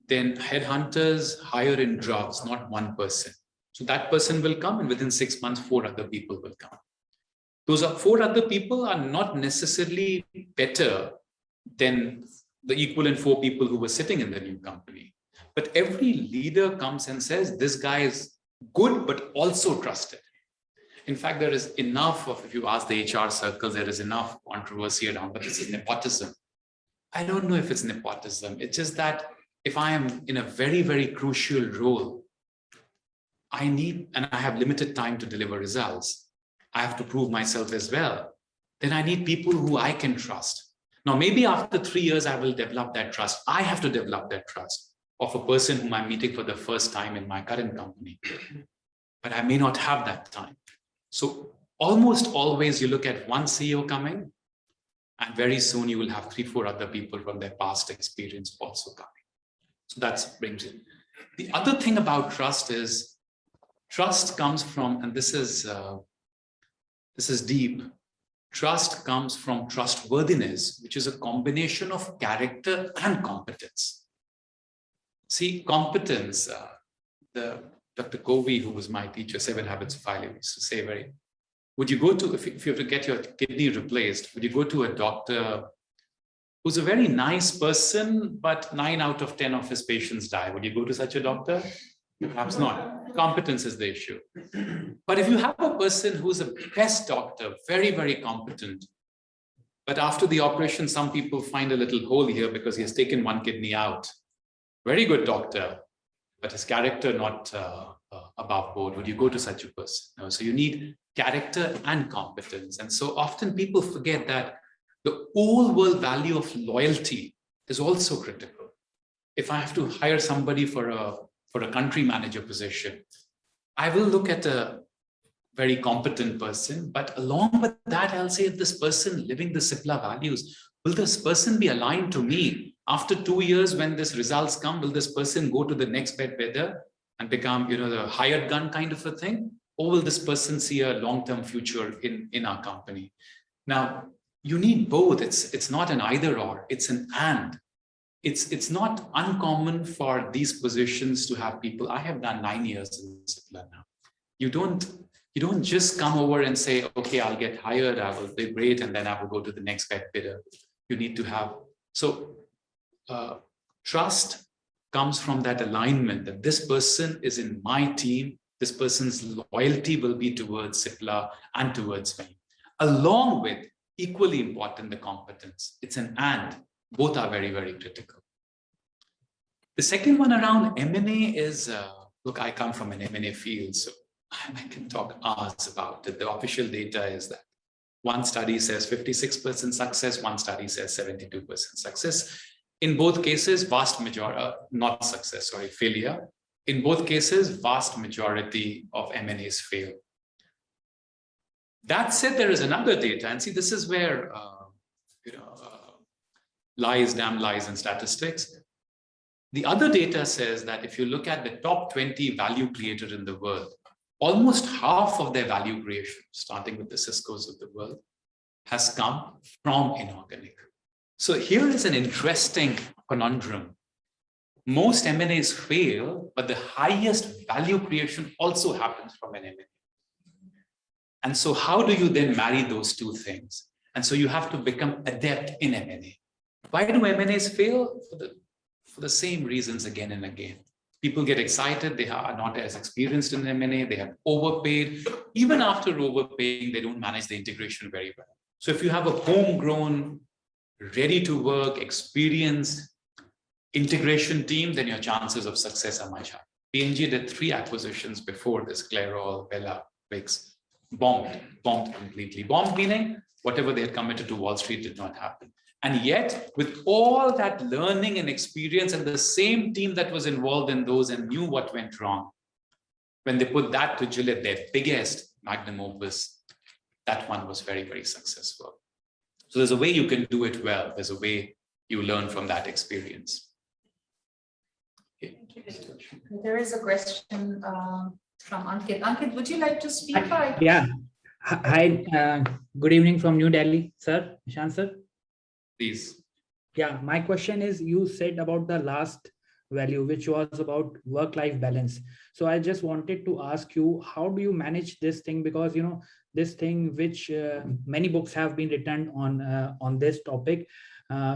then headhunters hire in droves, not one person. So that person will come, and within 6 months, 4 other people will come. Those are 4 other people are not necessarily better than the equivalent 4 people who were sitting in the new company. But every leader comes and says, this guy is good, but also trusted. In fact, there is enough of, if you ask the HR circles, there is enough controversy around, but this is nepotism. I don't know if it's nepotism. It's just that if I am in a very, very crucial role, I need, and I have limited time to deliver results. I have to prove myself as well. Then I need people who I can trust. Now, maybe after 3 years, I will develop that trust. I have to develop that trust of a person whom I'm meeting for the first time in my current company. But I may not have that time. So almost always you look at one CEO coming, and very soon you will have 3, 4 other people from their past experience also coming. So that brings it. The other thing about trust is trust comes from, and this is deep. Trust comes from trustworthiness, which is a combination of character and competence. See, competence, Dr. Covey, who was my teacher, 7 Habits of Highly, used to say would you go to, if you have to get your kidney replaced, would you go to a doctor who's a very nice person, but 9 out of 10 of his patients die? Would you go to such a doctor? Perhaps not. Competence is the issue. But if you have a person who's a best doctor, very, very competent, but after the operation, some people find a little hole here because he has taken 1 kidney out. Very good doctor, but his character not above board. Would you go to such a person? No. So you need character and competence. And so often people forget that the whole world value of loyalty is also critical. If I have to hire somebody for a country manager position, I will look at a very competent person, but along with that, I'll say, if this person living the Cipla values, will this person be aligned to me? After 2 years, when this results come, will this person go to the next bed better and become, the hired gun kind of a thing? Or will this person see a long-term future in our company? Now, you need both. It's not an either or, it's an and. It's not uncommon for these positions to have people. I have done 9 years in Cipla now. You don't just come over and say, okay, I'll get hired, I will be great, and then I will go to the next bed bidder. You need to have, trust comes from that alignment that this person is in my team, this person's loyalty will be towards Cipla and towards me. Along with, equally important, the competence. It's an and. Both are very, very critical. The second one around M&A is, look, I come from an M&A field, so I can talk hours about it. The official data is that one study says 56% success, one study says 72% success. In both cases, vast majority, not success, sorry, failure. In both cases, vast majority of M&As fail. That said, there is another data, and see, this is where, lies, damn lies, and statistics. The other data says that if you look at the top 20 value creators in the world, almost half of their value creation, starting with the Ciscos of the world, has come from inorganic. So here is an interesting conundrum. Most M&As fail, but the highest value creation also happens from an M&A. And so how do you then marry those two things? And so you have to become adept in M&A. Why do M&As fail? For the same reasons again and again. People get excited, they are not as experienced in M&A, they have overpaid. Even after overpaying, they don't manage the integration very well. So if you have a homegrown, ready to work, experienced integration team, then your chances of success are much higher. P&G did 3 acquisitions before this, Clairol, Bella, Vicks, bombed completely. Bombed meaning whatever they had committed to Wall Street did not happen. And yet, with all that learning and experience and the same team that was involved in those and knew what went wrong, when they put that to Gillette, their biggest magnum opus, that one was very, very successful. So there's a way you can do it well. There's a way you learn from that experience. Okay. There is a question from Ankit. Ankit, would you like to speak? Yeah. Hi, good evening from New Delhi, sir, Nishant sir. Please. Yeah, my question is, you said about the last value, which was about work-life balance. So I just wanted to ask you, how do you manage this thing? Because, this thing which many books have been written on this topic.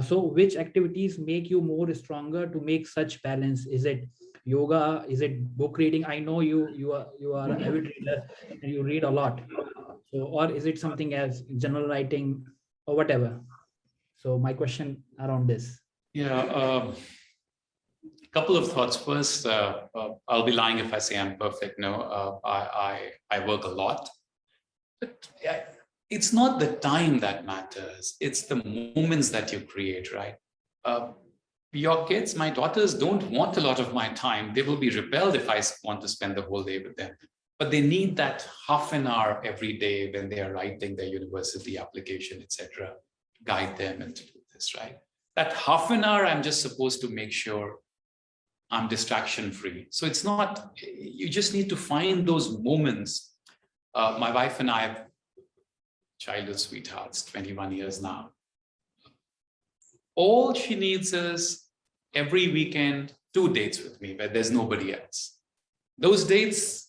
So which activities make you more stronger to make such balance? Is it yoga? Is it book reading? I know you are an avid reader and you read a lot. So, or is it something as general writing or whatever? So my question around this. Yeah, couple of thoughts. First, I'll be lying if I say I'm perfect. No, I work a lot, but it's not the time that matters. It's the moments that you create, right? Your kids, my daughters, don't want a lot of my time. They will be repelled if I want to spend the whole day with them. But they need that half an hour every day when they are writing their university application, etc. Guide them and to do this, right? That half an hour, I'm just supposed to make sure I'm distraction free. So it's not, you just need to find those moments. My wife and I have childhood sweethearts, 21 years now. All she needs is every weekend, 2 dates with me where there's nobody else. Those dates,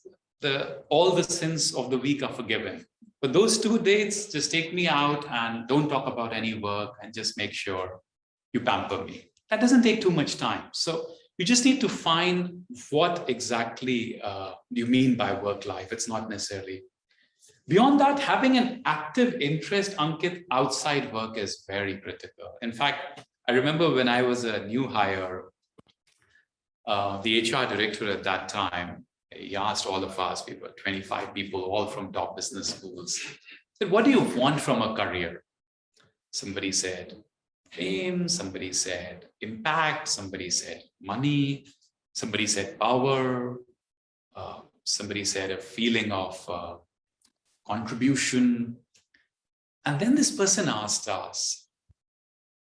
all the sins of the week are forgiven. But those 2 dates, just take me out and don't talk about any work and just make sure you pamper me. That doesn't take too much time. So you just need to find what exactly you mean by work life. It's not necessarily. Beyond that, having an active interest, Ankit, outside work is very critical. In fact, I remember when I was a new hire, the HR director at that time, he asked all of us, we were 25 people, all from top business schools, said, what do you want from a career? Somebody said fame, somebody said impact, somebody said money, somebody said power, somebody said a feeling of contribution. And then this person asked us,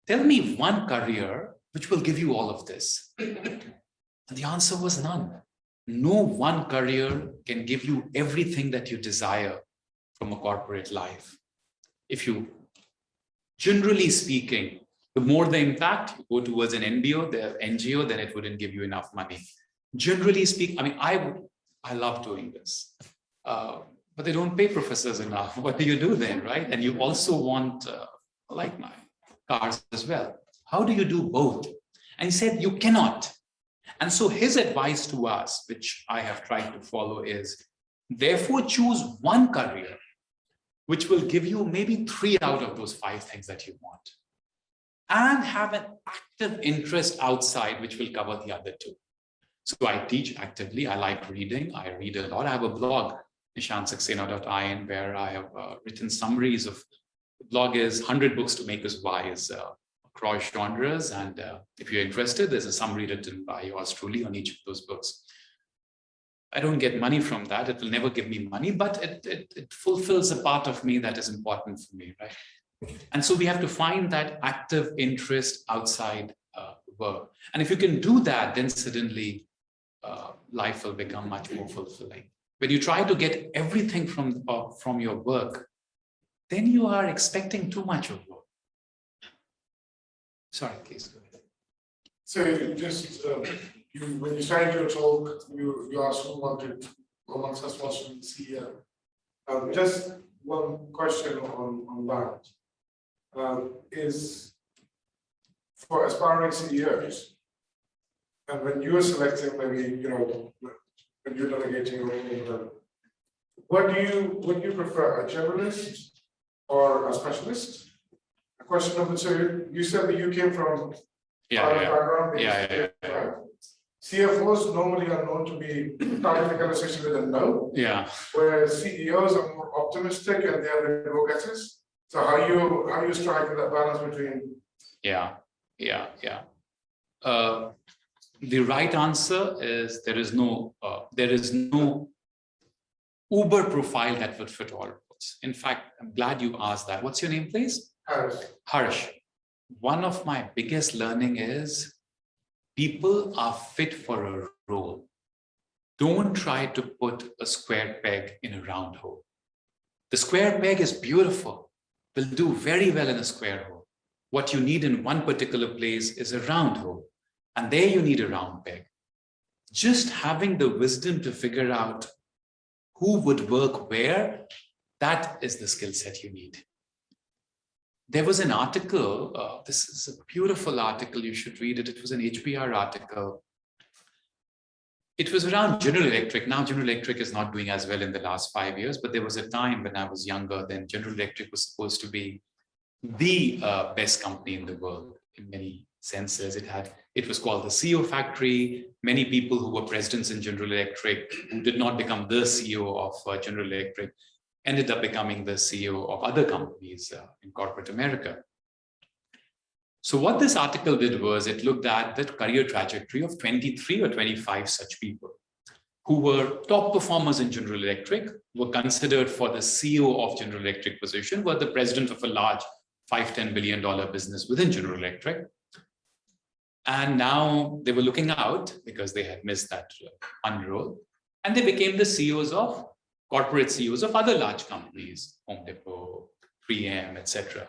tell me one career which will give you all of this. And the answer was none. No one career can give you everything that you desire from a corporate life. If you, generally speaking, the more the impact, you go towards an NGO, then it wouldn't give you enough money. Generally speaking, I mean, I love doing this, but they don't pay professors enough. What do you do then, right? And you also want, like my cars as well. How do you do both? And he said, you cannot. And so his advice to us, which I have tried to follow, is therefore choose one career which will give you maybe 3 out of those 5 things that you want, and have an active interest outside which will cover the other 2. So I teach actively. I like reading. I read a lot. I have a blog, Saxena.in, where I have written summaries of, the blog is 100 books to make us wise, across genres. And if you're interested, there's a summary written by yours truly on each of those books. I don't get money from that. It will never give me money, but it fulfills a part of me that is important for me, right? And so we have to find that active interest outside work. And if you can do that, then suddenly life will become much more fulfilling. When you try to get everything from your work, then you are expecting too much of work. Sorry, please go ahead. So just, when you started your talk, you asked who amongst us wants to be CEO. Just one question on that. Is for aspiring CEOs, and when you're selecting, maybe, when you're delegating or whatever, what do you prefer, a generalist or a specialist? Question number 2, you said that you came from background. Right? CFOs normally are known to be starting the conversation with a no. Yeah. Whereas CEOs are more optimistic and they are go-getters. So how you striking that balance between? Yeah. The right answer is there is no Uber profile that would fit all roles. In fact, I'm glad you asked that. What's your name, please? Harsh. One of my biggest learning is people are fit for a role. Don't try to put a square peg in a round hole. The square peg is beautiful, will do very well in a square hole. What you need in one particular place is a round hole, and there you need a round peg. Just having the wisdom to figure out who would work where, That is the skill set you need. There was an article, this is a beautiful article, you should read it. It was an HBR article. It was around General Electric. Now General Electric is not doing as well in the last 5 years, but there was a time when I was younger, then General Electric was supposed to be the best company in the world in many senses. It was called the CEO factory. Many people who were presidents in General Electric who did not become the CEO of General Electric ended up becoming the CEO of other companies in corporate America. So what this article did was it looked at the career trajectory of 23 or 25 such people who were top performers in General Electric, were considered for the CEO of General Electric position, were the president of a large $5-10 billion business within General Electric. And now they were looking out because they had missed that unroll, and they became the CEOs of corporate CEOs of other large companies, Home Depot, 3M, etc.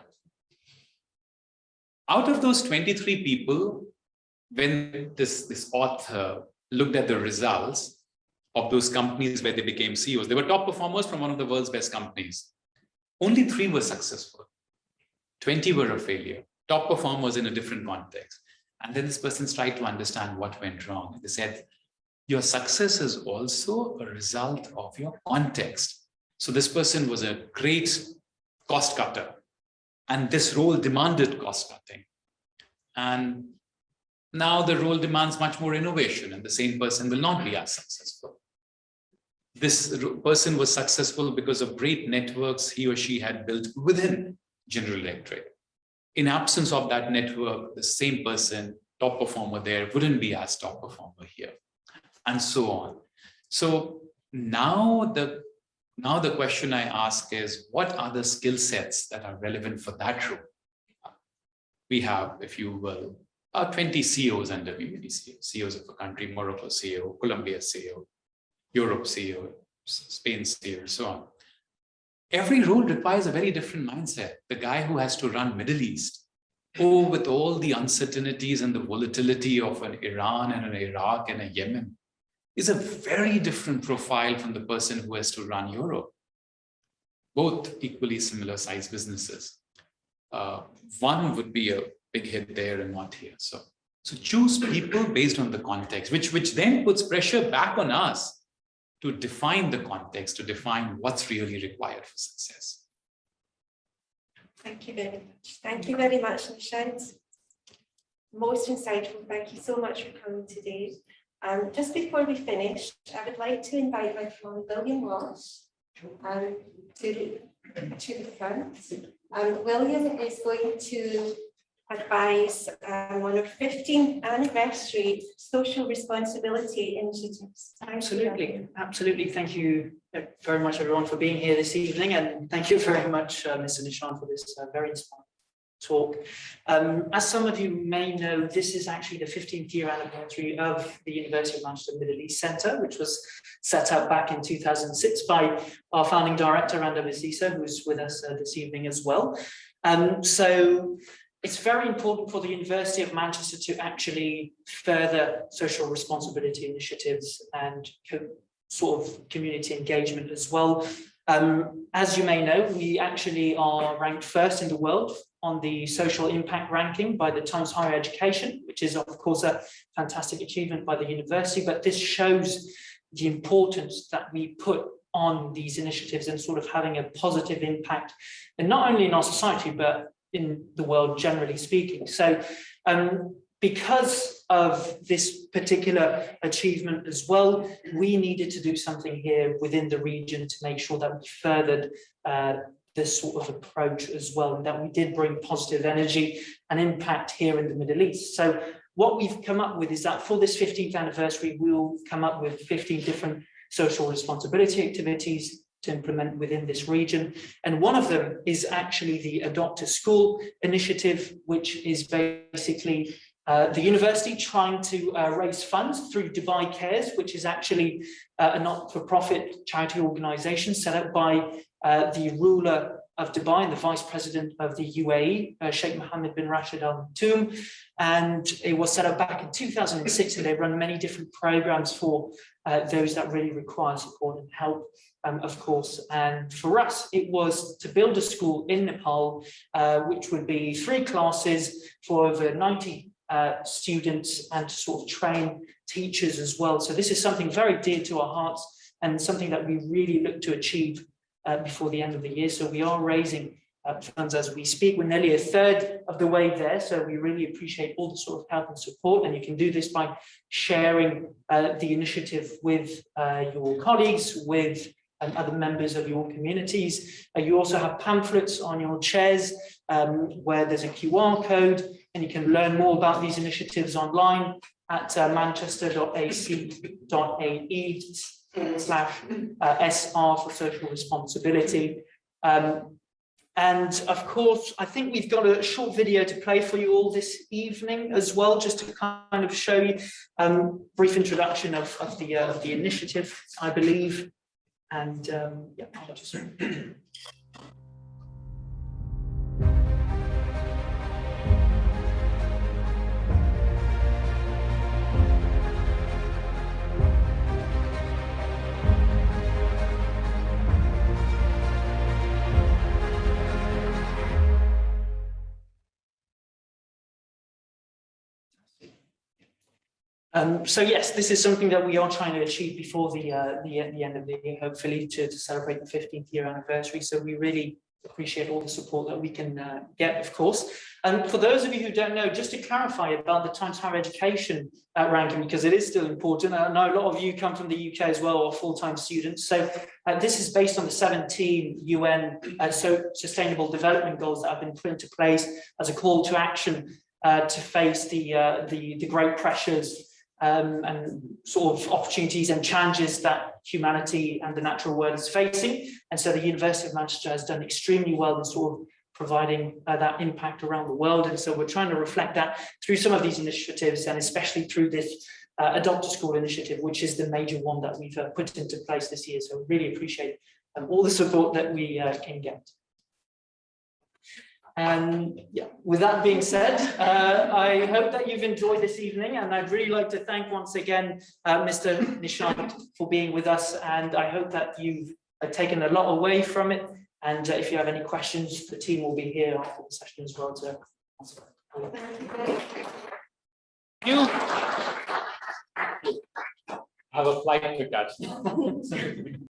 Out of those 23 people, when this author looked at the results of those companies where they became CEOs, they were top performers from one of the world's best companies. Only 3 were successful. 20 were a failure, top performers in a different context. And then this person tried to understand what went wrong. They said, your success is also a result of your context. So this person was a great cost cutter, and this role demanded cost cutting. And now the role demands much more innovation, and the same person will not be as successful. This person was successful because of great networks he or she had built within General Electric. In absence of that network, the same person, top performer there, wouldn't be as top performer here, and so on. So now the question I ask is, what are the skill sets that are relevant for that role? We have, if you will, 20 CEOs under me, maybe CEOs of a country, Morocco CEO, Colombia CEO, Europe CEO, Spain CEO, and so on. Every role requires a very different mindset. The guy who has to run Middle East, with all the uncertainties and the volatility of an Iran and an Iraq and a Yemen, is a very different profile from the person who has to run Europe. Both equally similar size businesses. One would be a big hit there and not here. So choose people based on the context, which then puts pressure back on us to define the context, to define what's really required for success. Thank you very much. Thank you very much, Nishant. Most insightful. Thank you so much for coming today. Just before we finish, I would like to invite my friend William Walsh to the front. William is going to advise on our 15th anniversary social responsibility initiatives. Absolutely. Thank you very much, everyone, for being here this evening, and thank you very much, Mr. Nishant, for this very inspiring talk. As some of you may know, this is actually the 15th year anniversary of the University of Manchester Middle East Centre, which was set up back in 2006 by our founding director, Randa Vizisa, who's with us this evening as well. So it's very important for the University of Manchester to actually further social responsibility initiatives and sort of community engagement as well. As you may know, we actually are ranked first in the world on the social impact ranking by the Times Higher Education, which is of course a fantastic achievement by the university, but this shows the importance that we put on these initiatives and sort of having a positive impact, and not only in our society, but in the world generally speaking. So because of this particular achievement as well, we needed to do something here within the region to make sure that we furthered this sort of approach as well, and that we did bring positive energy and impact here in the Middle East. So what we've come up with is that for this 15th anniversary, we'll come up with 15 different social responsibility activities to implement within this region. And one of them is actually the Adopt a School initiative, which is basically the university trying to raise funds through Dubai Cares, which is actually a not-for-profit charity organization set up by the ruler of Dubai and the vice president of the UAE, Sheikh Mohammed bin Rashid Al Maktoum. And it was set up back in 2006, and they run many different programs for those that really require support and help, of course. And for us, it was to build a school in Nepal, which would be 3 classes for over 90 students, and to sort of train teachers as well. So this is something very dear to our hearts and something that we really look to achieve before the end of the year. So we are raising funds as we speak. We're nearly a third of the way there, so we really appreciate all the sort of help and support, and you can do this by sharing the initiative with your colleagues, with other members of your communities. You also have pamphlets on your chairs where there's a QR code, and you can learn more about these initiatives online at manchester.ac.ae/SR for social responsibility. And of course, I think we've got a short video to play for you all this evening as well, just to kind of show you brief introduction of the initiative, I believe. And yeah, I'll just so yes, this is something that we are trying to achieve before the end of the year, hopefully to celebrate the 15th year anniversary. So we really appreciate all the support that we can get, of course. And for those of you who don't know, just to clarify about the Times Higher Education ranking, because it is still important. I know a lot of you come from the UK as well, or full-time students. So this is based on the 17 UN Sustainable Development Goals that have been put into place as a call to action to face the great pressures and sort of opportunities and challenges that humanity and the natural world is facing. And so the University of Manchester has done extremely well in sort of providing that impact around the world. And so we're trying to reflect that through some of these initiatives, and especially through this Adopt a School initiative, which is the major one that we've put into place this year. So we really appreciate all the support that we can get. And yeah, with that being said, I hope that you've enjoyed this evening, and I'd really like to thank once again Mr. Nishant for being with us, and I hope that you've taken a lot away from it. And if you have any questions, the team will be here after the session as well to answer. You have a flight to catch.